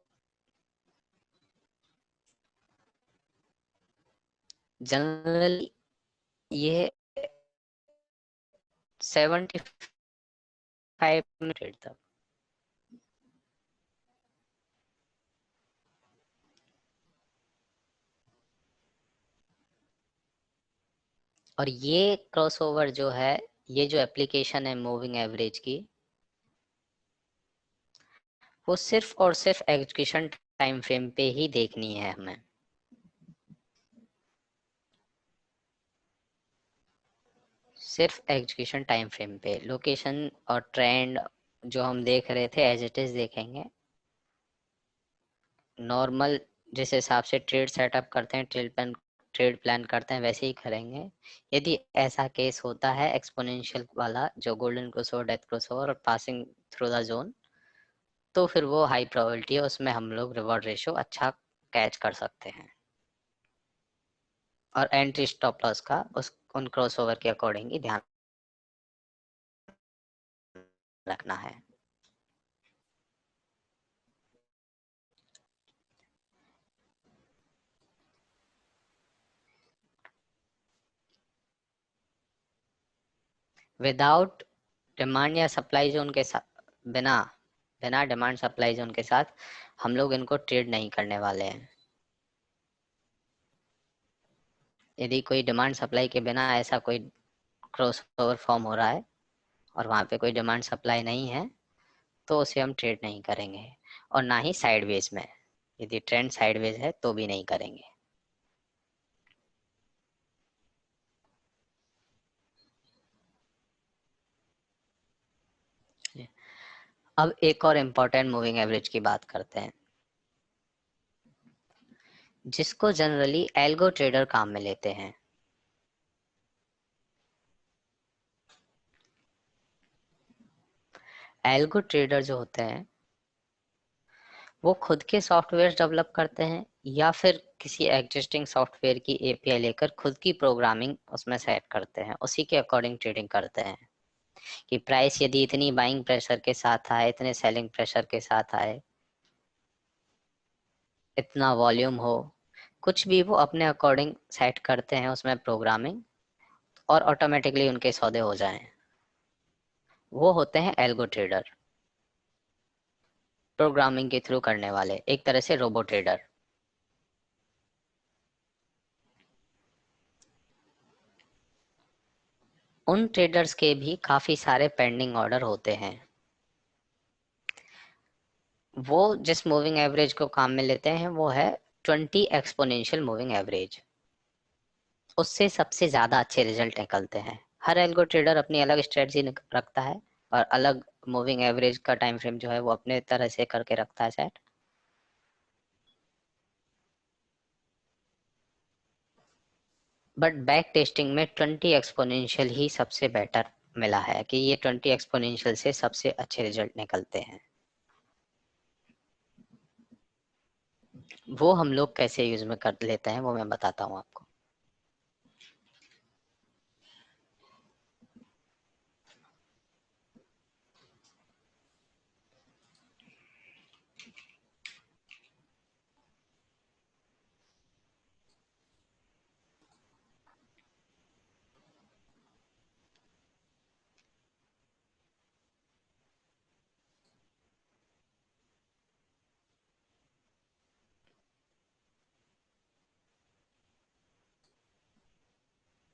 जनरली ये 75 मिनट तक। और ये क्रॉसओवर जो है, ये जो एप्लीकेशन है मूविंग एवरेज की, वो सिर्फ और सिर्फ एजुकेशन टाइम फ्रेम पे ही देखनी है हमें। सिर्फ एजुकेशन टाइम फ्रेम पे लोकेशन और ट्रेंड जो हम देख रहे थे एज इट इज देखेंगे। नॉर्मल जिस हिसाब से ट्रेड सेटअप करते हैं, ट्रेड प्लान करते हैं, वैसे ही करेंगे। यदि ऐसा केस होता है एक्सपोनेंशियल वाला जो गोल्डन क्रॉसओवर, डेथ क्रॉसओवर और पासिंग थ्रू द जोन, तो फिर वो हाई प्रोबेबिलिटी है, उसमें हम लोग रिवॉर्ड रेशियो अच्छा कैच कर सकते हैं। और एंट्री स्टॉप लॉस का उन क्रॉसओवर के अकॉर्डिंग ही ध्यान रखना है। विदाउट डिमांड या सप्लाई जोन के साथ, बिना बिना डिमांड सप्लाई जोन के साथ हम लोग इनको ट्रेड नहीं करने वाले हैं। यदि कोई डिमांड सप्लाई के बिना ऐसा कोई क्रॉसओवर फॉर्म हो रहा है और वहां पे कोई डिमांड सप्लाई नहीं है तो उसे हम ट्रेड नहीं करेंगे, और ना ही साइडवेज में। यदि ट्रेंड साइडवेज है तो भी नहीं करेंगे। अब एक और इम्पोर्टेंट मूविंग एवरेज की बात करते हैं, जिसको जनरली एल्गो ट्रेडर काम में लेते हैं। एल्गो ट्रेडर जो होते हैं वो खुद के सॉफ्टवेयर डेवलप करते हैं या फिर किसी एग्जिस्टिंग सॉफ्टवेयर की एपीआई लेकर खुद की प्रोग्रामिंग उसमें सेट करते हैं, उसी के अकॉर्डिंग ट्रेडिंग करते हैं कि प्राइस यदि इतनी बाइंग प्रेशर के साथ आए, इतने सेलिंग प्रेशर के साथ आए, इतना वॉल्यूम हो, कुछ भी वो अपने अकॉर्डिंग सेट करते हैं उसमें प्रोग्रामिंग, और ऑटोमेटिकली उनके सौदे हो जाएं। वो होते हैं एल्गो ट्रेडर, प्रोग्रामिंग के थ्रू करने वाले, एक तरह से रोबो ट्रेडर। उन ट्रेडर्स के भी काफी सारे पेंडिंग ऑर्डर होते हैं। वो जिस मूविंग एवरेज को काम में लेते हैं वो है 20 एक्सपोनेंशियल मूविंग एवरेज। उससे सबसे ज्यादा अच्छे रिजल्ट निकलते हैं। हर एल्गो ट्रेडर अपनी अलग स्ट्रेटजी रखता है और अलग मूविंग एवरेज का टाइम फ्रेम जो है वो अपने तरह से करके रखता है सेट। बट बैक टेस्टिंग में 20 एक्सपोनेंशियल ही सबसे बेटर मिला है कि ये 20 एक्सपोनेंशियल से सबसे अच्छे रिजल्ट निकलते हैं। वो हम लोग कैसे यूज में कर लेते हैं वो मैं बताता हूँ आपको।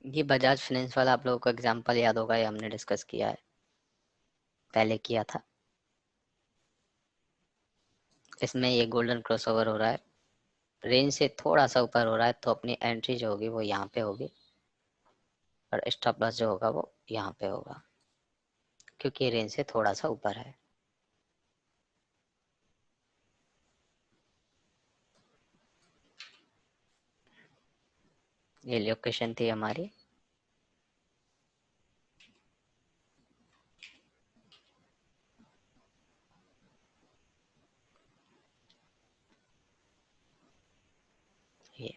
ये बजाज फाइनेंस वाला आप लोगों को एग्जांपल याद होगा, ये हमने डिस्कस किया है, पहले किया था। इसमें ये गोल्डन क्रॉसओवर हो रहा है, रेंज से थोड़ा सा ऊपर हो रहा है तो अपनी एंट्री जो होगी वो यहाँ पे होगी, और स्टॉप लॉस जो होगा वो यहाँ पे होगा, क्योंकि ये रेंज से थोड़ा सा ऊपर है। ये लोकेशन थी हमारी। ये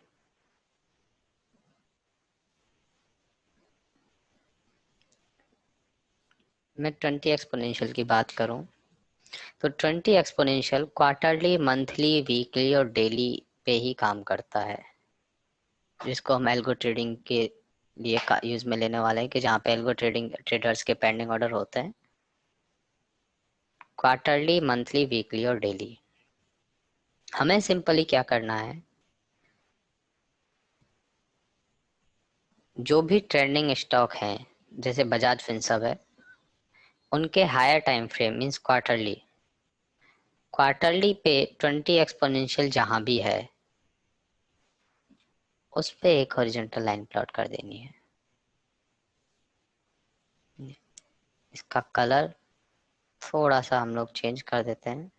मैं 20 एक्सपोनेंशियल की बात करूं तो 20 एक्सपोनेंशियल क्वार्टरली, मंथली, वीकली और डेली पे ही काम करता है, जिसको हम एल्गो ट्रेडिंग के लिए यूज में लेने वाले हैं, कि जहाँ पे एल्गो ट्रेडिंग ट्रेडर्स के पेंडिंग ऑर्डर होते हैं क्वार्टरली, मंथली, वीकली और डेली। हमें सिंपली क्या करना है, जो भी ट्रेंडिंग स्टॉक हैं जैसे बजाज फिनसर्व है, उनके higher time frame means quarterly, quarterly पे 20 एक्सपोनेंशियल जहां भी है उस पे एक हॉरिजॉन्टल लाइन प्लॉट कर देनी है। इसका कलर थोड़ा सा हम लोग चेंज कर देते हैं।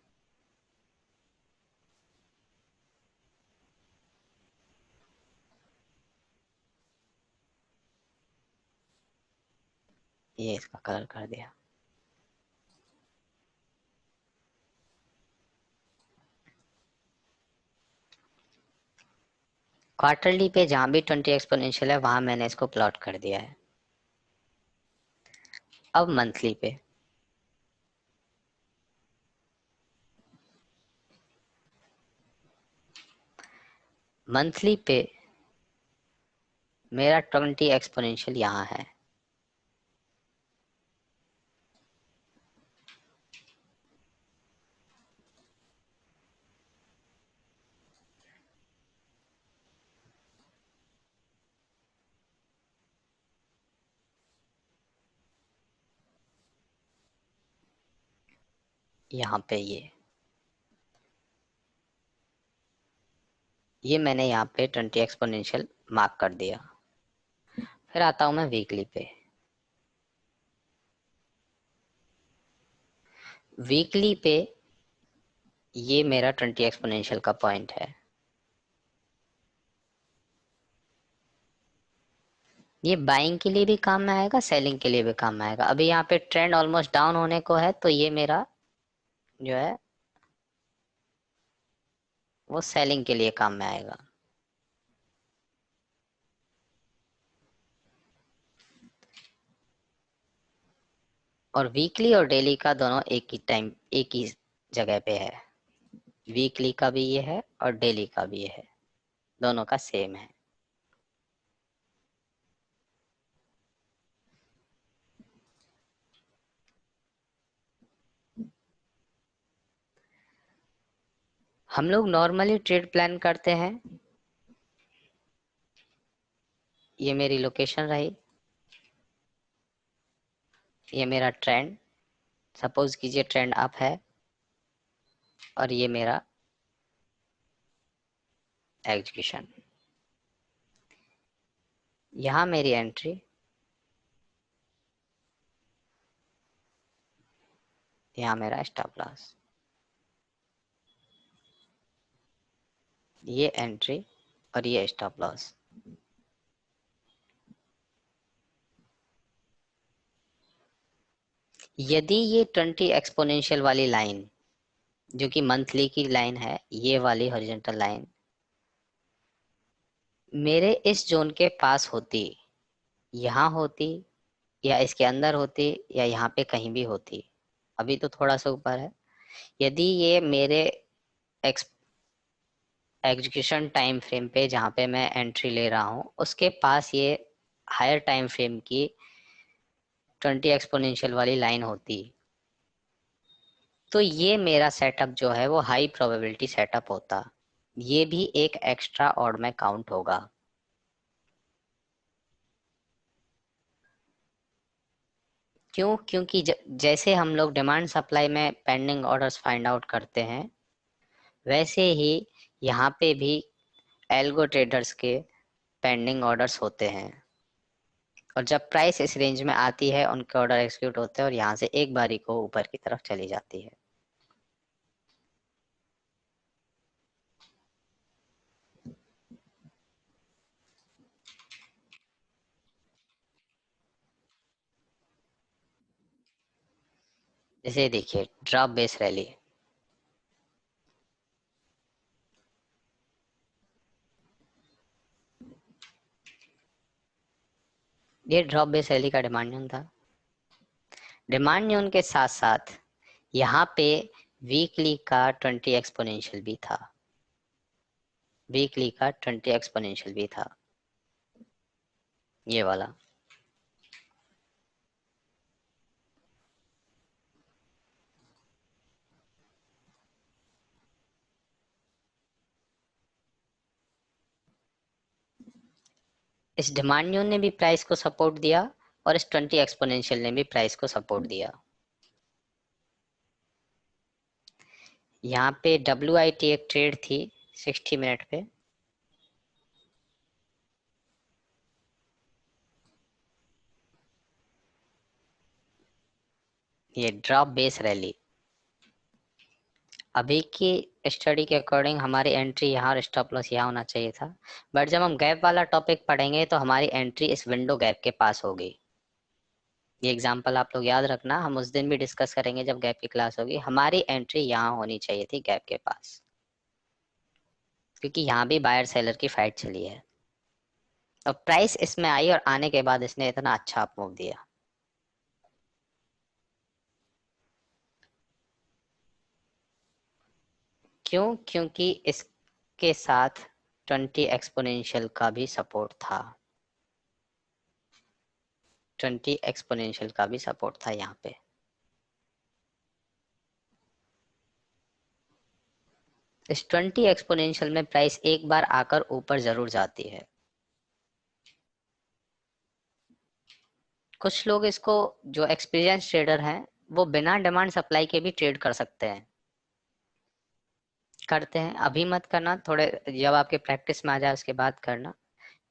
ये इसका कलर कर दिया। क्वार्टरली पे जहां भी 20 एक्सपोनेंशियल है वहां मैंने इसको प्लॉट कर दिया है। अब मंथली पे, मंथली पे मेरा 20 एक्सपोनेंशियल यहाँ है। यहाँ पे ये मैंने यहाँ पे 20 एक्सपोनेंशियल मार्क कर दिया। फिर आता हूं मैं वीकली पे। वीकली पे ये मेरा 20 एक्सपोनेंशियल का पॉइंट है। ये बाइंग के लिए भी काम में आएगा, सेलिंग के लिए भी काम में आएगा। अभी यहाँ पे ट्रेंड ऑलमोस्ट डाउन होने को है, तो ये मेरा जो है वो सेलिंग के लिए काम में आएगा। और वीकली और डेली का दोनों एक ही टाइम, एक ही जगह पे है। वीकली का भी ये है और डेली का भी ये है, दोनों का सेम है। हम लोग नॉर्मली ट्रेड प्लान करते हैं। ये मेरी लोकेशन रही, ये मेरा ट्रेंड, सपोज कीजिए ट्रेंड अप है, और ये मेरा एग्जीक्यूशन। यहाँ मेरी एंट्री, यहाँ मेरा स्टॉप लॉस। ये एंट्री और ये स्टॉप लॉस। यदि ये 20 एक्सपोनेंशियल वाली लाइन, जो कि मंथली की लाइन है, ये वाली हॉरिजॉन्टल लाइन मेरे इस जोन के पास होती, यहाँ होती, या इसके अंदर होती, या यहाँ पे कहीं भी होती, अभी तो थोड़ा सा ऊपर है। यदि ये मेरे एग्जीक्यूशन टाइम फ्रेम पे, जहाँ पे मैं एंट्री ले रहा हूँ, उसके पास ये हायर टाइम फ्रेम की 20 एक्सपोनेंशियल वाली लाइन होती, तो ये मेरा सेटअप जो है वो हाई प्रोबेबिलिटी सेटअप होता। ये भी एक एक्स्ट्रा ऑड में काउंट होगा। क्यों? क्योंकि जैसे हम लोग डिमांड सप्लाई में पेंडिंग ऑर्डर्स फाइंड आउट करते हैं, वैसे ही यहाँ पे भी एल्गो ट्रेडर्स के पेंडिंग ऑर्डर्स होते हैं, और जब प्राइस इस रेंज में आती है उनके ऑर्डर एग्जीक्यूट होते हैं और यहाँ से एक बारी को ऊपर की तरफ चली जाती है। जैसे देखिए ड्रॉप बेस रैली, ये ड्रॉप बेस रैली का डिमांड न्यून था। डिमांड न्यून के साथ साथ यहाँ पे वीकली का 20 एक्सपोनेंशियल भी था, वीकली का 20 एक्सपोनेंशियल भी था, ये वाला। इस डिमांड न्यून ने भी प्राइस को सपोर्ट दिया, और इस 20 एक्सपोनेंशियल ने भी प्राइस को सपोर्ट दिया। यहाँ पे WIT एक ट्रेड थी 60 मिनट पे, ये ड्रॉप बेस रैली। अभी की स्टडी के अकॉर्डिंग हमारी एंट्री यहाँ और स्टॉप लॉस यहाँ होना चाहिए था, बट जब हम गैप वाला टॉपिक पढ़ेंगे तो हमारी एंट्री इस विंडो गैप के पास होगी। ये एग्जांपल आप लोग याद रखना, हम उस दिन भी डिस्कस करेंगे जब गैप की क्लास होगी। हमारी एंट्री यहाँ होनी चाहिए थी गैप के पास। क्योंकि यहाँ भी बायर सेलर की फाइट चली है। अब प्राइस इसमें आई और आने के बाद इसने इतना अच्छा अप मूव दिया। क्यों? क्योंकि इसके साथ 20 एक्सपोनेंशियल का भी सपोर्ट था। 20 एक्सपोनेंशियल का भी सपोर्ट था यहाँ पे। इस 20 एक्सपोनेंशियल में प्राइस एक बार आकर ऊपर जरूर जाती है। कुछ लोग इसको, जो एक्सपीरियंस ट्रेडर हैं, वो बिना डिमांड सप्लाई के भी ट्रेड कर सकते हैं, करते हैं। अभी मत करना, थोड़े जब आपके प्रैक्टिस में आ जाए उसके बाद करना।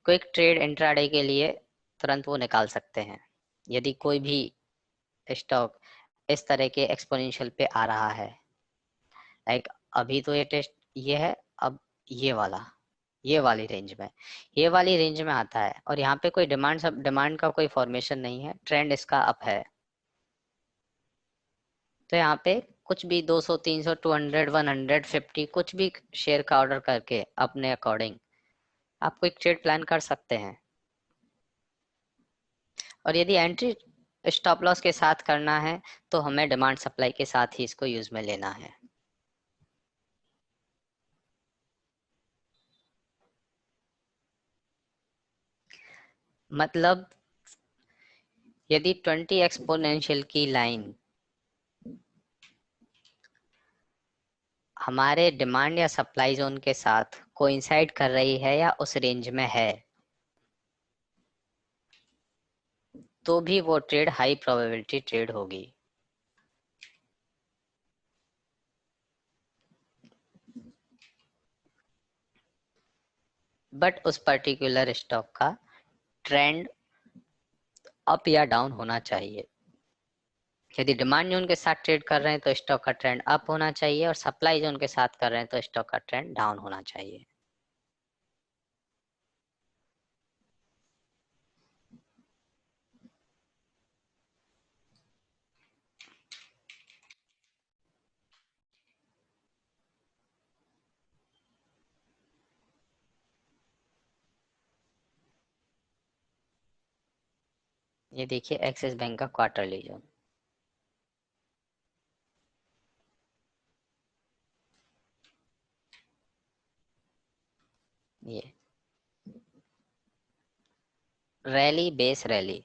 क्विक ट्रेड इंट्राडे के लिए तुरंत वो निकाल सकते हैं। यदि कोई भी स्टॉक इस तरह के एक्सपोनेंशियल पे आ रहा है, लाइक अभी तो ये टेस्ट ये है, अब ये वाला, ये वाली रेंज में, ये वाली रेंज में आता है और यहाँ पे कोई डिमांड, सब डिमांड का कोई फॉर्मेशन नहीं है, ट्रेंड इसका अप है, तो यहाँ पे कुछ भी 200 300 200 150 कुछ भी शेयर का ऑर्डर करके अपने अकॉर्डिंग आप कोई ट्रेड प्लान कर सकते हैं। और यदि एंट्री स्टॉप लॉस के साथ करना है तो हमें डिमांड सप्लाई के साथ ही इसको यूज में लेना है। मतलब यदि 20 एक्सपोनेंशियल की लाइन हमारे डिमांड या सप्लाई जोन के साथ कोइंसाइड कर रही है या उस रेंज में है, तो भी वो ट्रेड हाई प्रोबेबिलिटी ट्रेड होगी। बट उस पर्टिकुलर स्टॉक का ट्रेंड अप या डाउन होना चाहिए। यदि डिमांड जोन के साथ ट्रेड कर रहे हैं तो स्टॉक का ट्रेंड अप होना चाहिए, और सप्लाई जोन के साथ कर रहे हैं तो स्टॉक का ट्रेंड डाउन होना चाहिए। ये देखिए एक्सिस बैंक का क्वार्टरली जोन, ये रैली बेस रैली।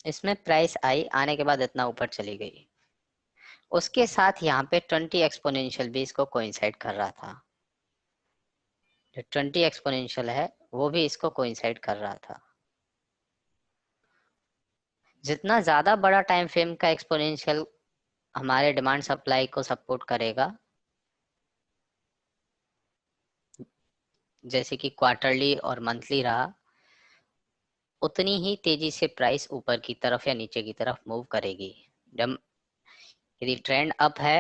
इसमें प्राइस आई, आने के बाद इतना ऊपर चली गई, उसके साथ यहाँ पे 20 एक्सपोनेंशियल भी इसको कोइंसाइड कर रहा था। जो 20 एक्सपोनेंशियल है वो भी इसको कोइंसाइड कर रहा था। जितना ज्यादा बड़ा टाइम फ्रेम का एक्सपोनेंशियल हमारे डिमांड सप्लाई को सपोर्ट करेगा, जैसे कि क्वार्टरली और मंथली रहा, उतनी ही तेजी से प्राइस ऊपर की तरफ या नीचे की तरफ मूव करेगी। जब यदि ट्रेंड अप है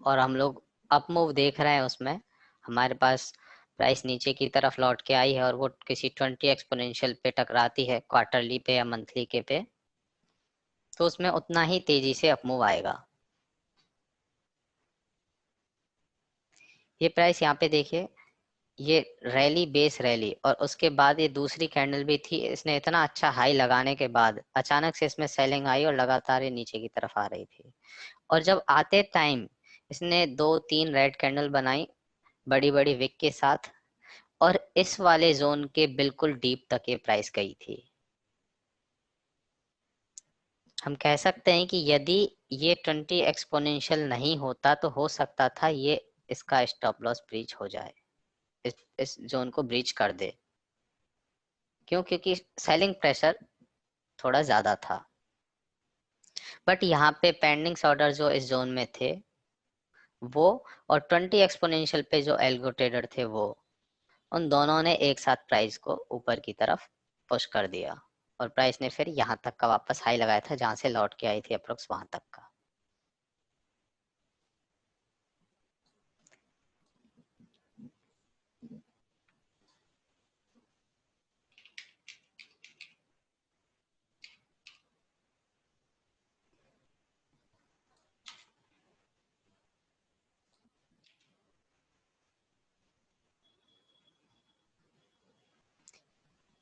और हम लोग अप मूव देख रहे हैं, उसमें हमारे पास प्राइस नीचे की तरफ लौट के आई है और वो किसी 20 एक्सपोनेंशियल पे टकराती है, क्वार्टरली पे या मंथली के पे, तो उसमें उतना ही तेजी से अप मूव आएगा। ये प्राइस यहाँ पे देखिए, ये रैली बेस रैली, और उसके बाद ये दूसरी कैंडल भी थी, इसने इतना अच्छा हाई लगाने के बाद अचानक से इसमें सेलिंग आई और लगातार ये नीचे की तरफ आ रही थी। और जब आते टाइम इसने 2 3 रेड कैंडल बनाई बड़ी बड़ी विक के साथ, और इस वाले जोन के बिल्कुल डीप तक ये प्राइस गई थी। हम कह सकते हैं कि यदि ये 20 एक्सपोनेंशियल नहीं होता तो हो सकता था ये इसका स्टॉप लॉस ब्रीच हो जाए, इस जोन को ब्रीच कर दे। क्यों? क्योंकि सेलिंग प्रेशर थोड़ा ज्यादा था। बट यहाँ पे पेंडिंग ऑर्डर जो इस जोन में थे वो, और 20 एक्सपोनेंशियल पे जो एल्गो ट्रेडर थे वो, उन दोनों ने एक साथ प्राइस को ऊपर की तरफ पुश कर दिया, और प्राइस ने फिर यहाँ तक का वापस हाई लगाया था जहां से लौट के आई थी अप्रोक्स वहां तक का।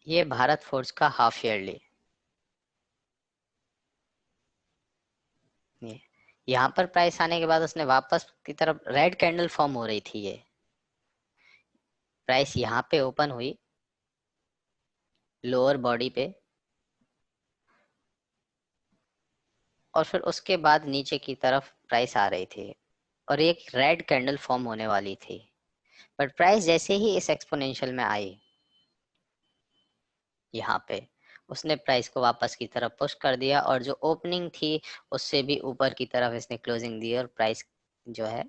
ये भारत फोर्ज का हाफ ईयरली। ये यहाँ पर प्राइस आने के बाद उसने वापस की तरफ रेड कैंडल फॉर्म हो रही थी। ये प्राइस यहाँ पे ओपन हुई लोअर बॉडी पे, और फिर उसके बाद नीचे की तरफ प्राइस आ रही थी और एक रेड कैंडल फॉर्म होने वाली थी। बट प्राइस जैसे ही इस एक्सपोनेंशियल में आई, यहाँ पे उसने प्राइस को वापस की तरफ पुश कर दिया, और जो ओपनिंग थी उससे भी ऊपर की तरफ इसने क्लोजिंग दी, और प्राइस जो है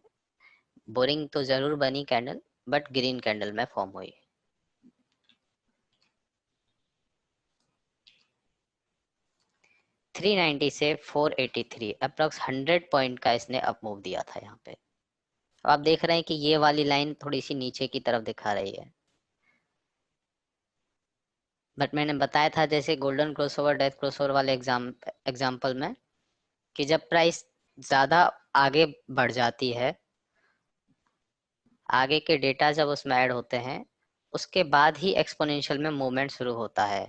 बोरिंग तो जरूर बनी कैंडल, बट ग्रीन कैंडल में फॉर्म हुई। 390 से 483 अप्रोक्स 100 पॉइंट का इसने अप मूव दिया था यहाँ पे। तो आप देख रहे हैं कि ये वाली लाइन थोड़ी सी नीचे की तरफ दिखा रही है, बट मैंने बताया था जैसे गोल्डन क्रॉसओवर डेथ क्रॉसओवर वाले एग्जाम्पल में, कि जब प्राइस ज्यादा आगे बढ़ जाती है, आगे के डेटा जब उसमें ऐड होते हैं, उसके बाद ही एक्सपोनेंशियल में मूवमेंट शुरू होता है।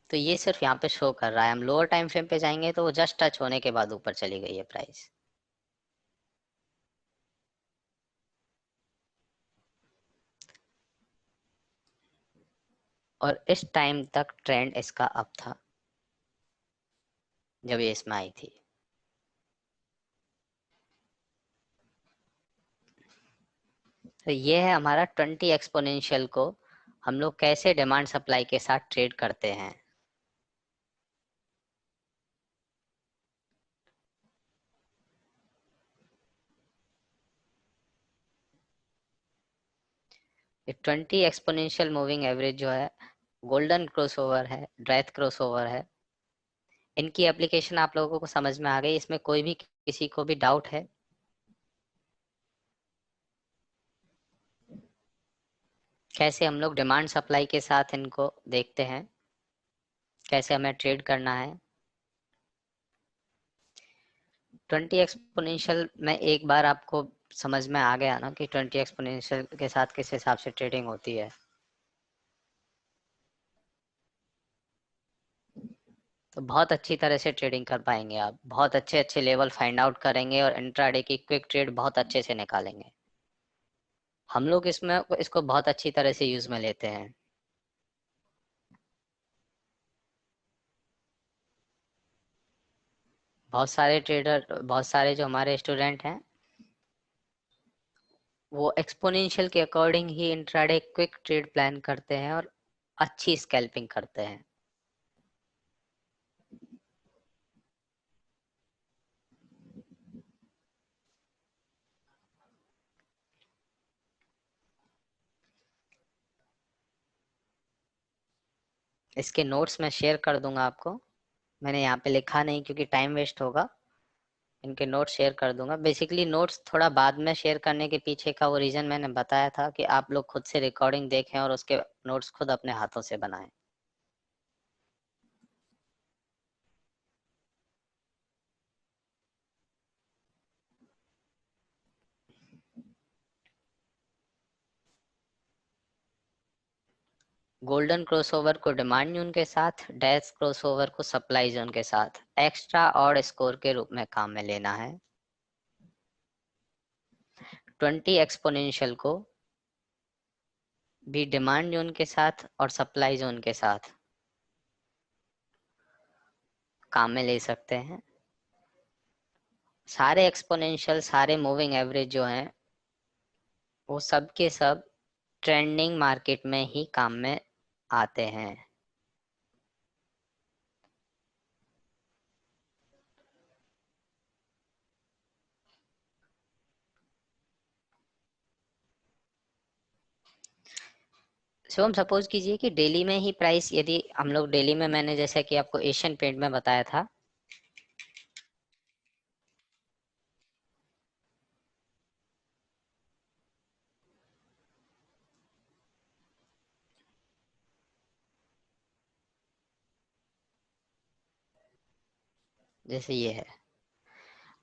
तो ये सिर्फ यहाँ पे शो कर रहा है। हम लोअर टाइम फ्रेम पे जाएंगे तो वो जस्ट टच होने के बाद ऊपर चली गई है प्राइस। और इस टाइम तक ट्रेंड इसका अप था जब ये इसमें आई थी। तो ये है हमारा 20 एक्सपोनेंशियल को हम लोग कैसे डिमांड सप्लाई के साथ ट्रेड करते हैं। ये 20 एक्सपोनेंशियल मूविंग एवरेज जो है, गोल्डन क्रॉसओवर है, डेथ क्रॉसओवर है, इनकी एप्लीकेशन आप लोगों को समझ में आ गई। इसमें कोई भी किसी को भी डाउट है? कैसे हम लोग डिमांड सप्लाई के साथ इनको देखते हैं, कैसे हमें ट्रेड करना है। 20 एक्सपोनेंशियल में एक बार आपको समझ में आ गया ना कि 20 एक्सपोनेंशियल के साथ किस हिसाब से ट्रेडिंग होती है, तो बहुत अच्छी तरह से ट्रेडिंग कर पाएंगे आप। बहुत अच्छे अच्छे लेवल फाइंड आउट करेंगे और इंट्राडे की क्विक ट्रेड बहुत अच्छे से निकालेंगे। हम लोग इसमें इसको बहुत अच्छी तरह से यूज में लेते हैं। बहुत सारे ट्रेडर, बहुत सारे जो हमारे स्टूडेंट हैं, वो एक्सपोनेंशियल के अकॉर्डिंग ही इंट्राडे क्विक ट्रेड प्लान करते हैं और अच्छी स्कैल्पिंग करते हैं। इसके नोट्स मैं शेयर कर दूंगा आपको। मैंने यहाँ पे लिखा नहीं क्योंकि टाइम वेस्ट होगा। इनके नोट्स शेयर कर दूंगा। बेसिकली नोट्स थोड़ा बाद में शेयर करने के पीछे का वो रीजन मैंने बताया था कि आप लोग खुद से रिकॉर्डिंग देखें और उसके नोट्स खुद अपने हाथों से बनाएं। गोल्डन क्रॉसओवर को डिमांड जोन के साथ, डेथ क्रॉसओवर को सप्लाई जोन के साथ एक्स्ट्रा और स्कोर के रूप में काम में लेना है। 20 एक्सपोनेंशियल को भी डिमांड जोन के साथ और सप्लाई जोन के साथ काम में ले सकते हैं। सारे एक्सपोनेंशियल, सारे मूविंग एवरेज जो हैं, वो सब के सब ट्रेंडिंग मार्केट में ही काम में आते हैं। सो हम सपोज कीजिए कि डेली में ही प्राइस, यदि हम लोग डेली में, मैंने जैसा कि आपको एशियन पेंट में बताया था, जैसे ये है,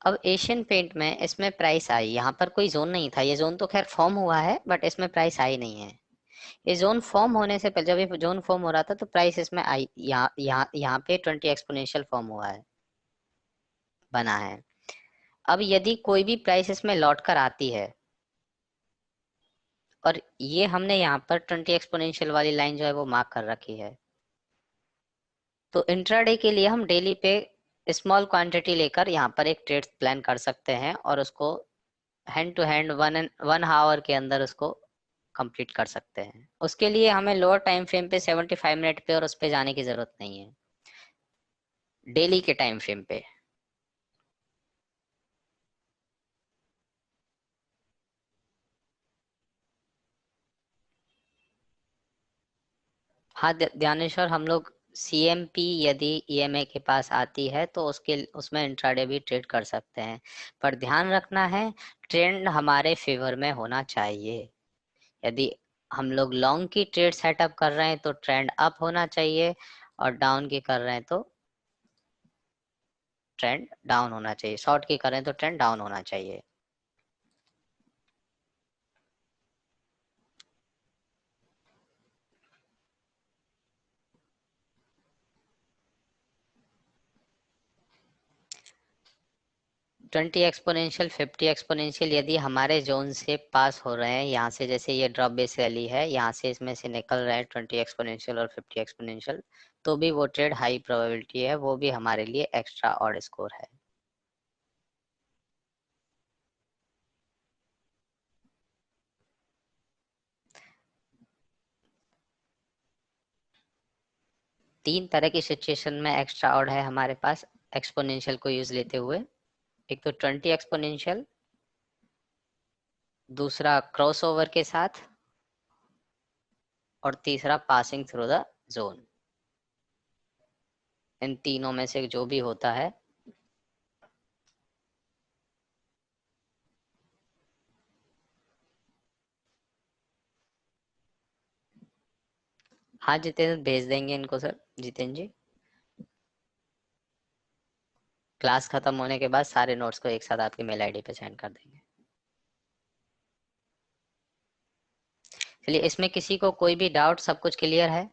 अब एशियन पेंट में इसमें प्राइस आई, यहाँ पर कोई जोन नहीं था, ये जोन तो खैर फॉर्म हुआ है बट इसमें प्राइस आई नहीं है। ये जोन फॉर्म होने से पहले, जब ये जोन फॉर्म हो रहा था तो प्राइस इसमें आई, यहाँ पे 20 एक्सपोनेंशियल फॉर्म हुआ है, बना है। अब यदि कोई भी प्राइस इसमें लौट कर आती है, और ये हमने यहाँ पर 20 एक्सपोनेंशियल वाली लाइन जो है वो मार्क कर रखी है, तो इंट्राडे के लिए हम डेली पे स्मॉल क्वांटिटी लेकर यहाँ पर एक ट्रेड प्लान कर सकते हैं और उसको हैंड टू हैंड 1 आवर के अंदर उसको कंप्लीट कर सकते हैं। उसके लिए हमें लोअर टाइम फ्रेम पे 75 मिनट पे और उस पे जाने की जरूरत नहीं है, डेली के टाइम फ्रेम पे। हाँ ध्यानेश्वर, हम लोग CMP यदि EMA के पास आती है तो उसके उसमें इंट्राडे भी ट्रेड कर सकते हैं, पर ध्यान रखना है ट्रेंड हमारे फेवर में होना चाहिए। यदि हम लोग लॉन्ग की ट्रेड सेटअप कर रहे हैं तो ट्रेंड अप होना चाहिए, और डाउन की कर रहे हैं तो ट्रेंड डाउन होना चाहिए, शॉर्ट की करें तो ट्रेंड डाउन होना चाहिए। 20 एक्सपोनेंशियल 50 एक्सपोनेंशियल यदि हमारे जोन से पास हो रहे हैं, यहाँ से जैसे ये ड्रॉप बेस रैली है, यहाँ से इसमें से निकल रहे हैं 20 एक्सपोनेंशियल और 50 एक्सपोनेंशियल, तो भी वो ट्रेड हाई प्रोबेबिलिटी है, वो भी हमारे लिए एक्स्ट्रा ऑड स्कोर है। तीन तरह की सिचुएशन में एक्स्ट्रा ऑड है हमारे पास एक्सपोनेंशियल को यूज लेते हुए। एक तो 20 एक्सपोनेंशियल, दूसरा क्रॉसओवर के साथ, और तीसरा पासिंग थ्रू द जोन। इन तीनों में से जो भी होता है। हाँ जितेंद्र, भेज देंगे इनको सर, जितेंद्र जी। क्लास खत्म होने के बाद सारे नोट्स को एक साथ आपकी मेल आईडी पे सेंड कर देंगे। चलिए, इसमें किसी को कोई भी डाउट, सब कुछ क्लियर है?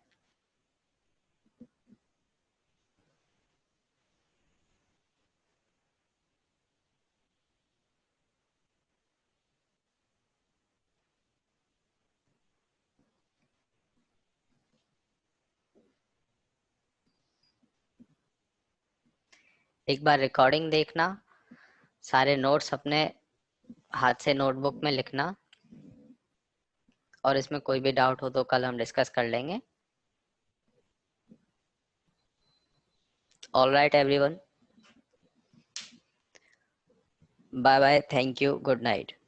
एक बार रिकॉर्डिंग देखना, सारे नोट्स अपने हाथ से नोटबुक में लिखना, और इसमें कोई भी डाउट हो तो कल हम डिस्कस कर लेंगे। All right everyone, bye bye, thank you, good night.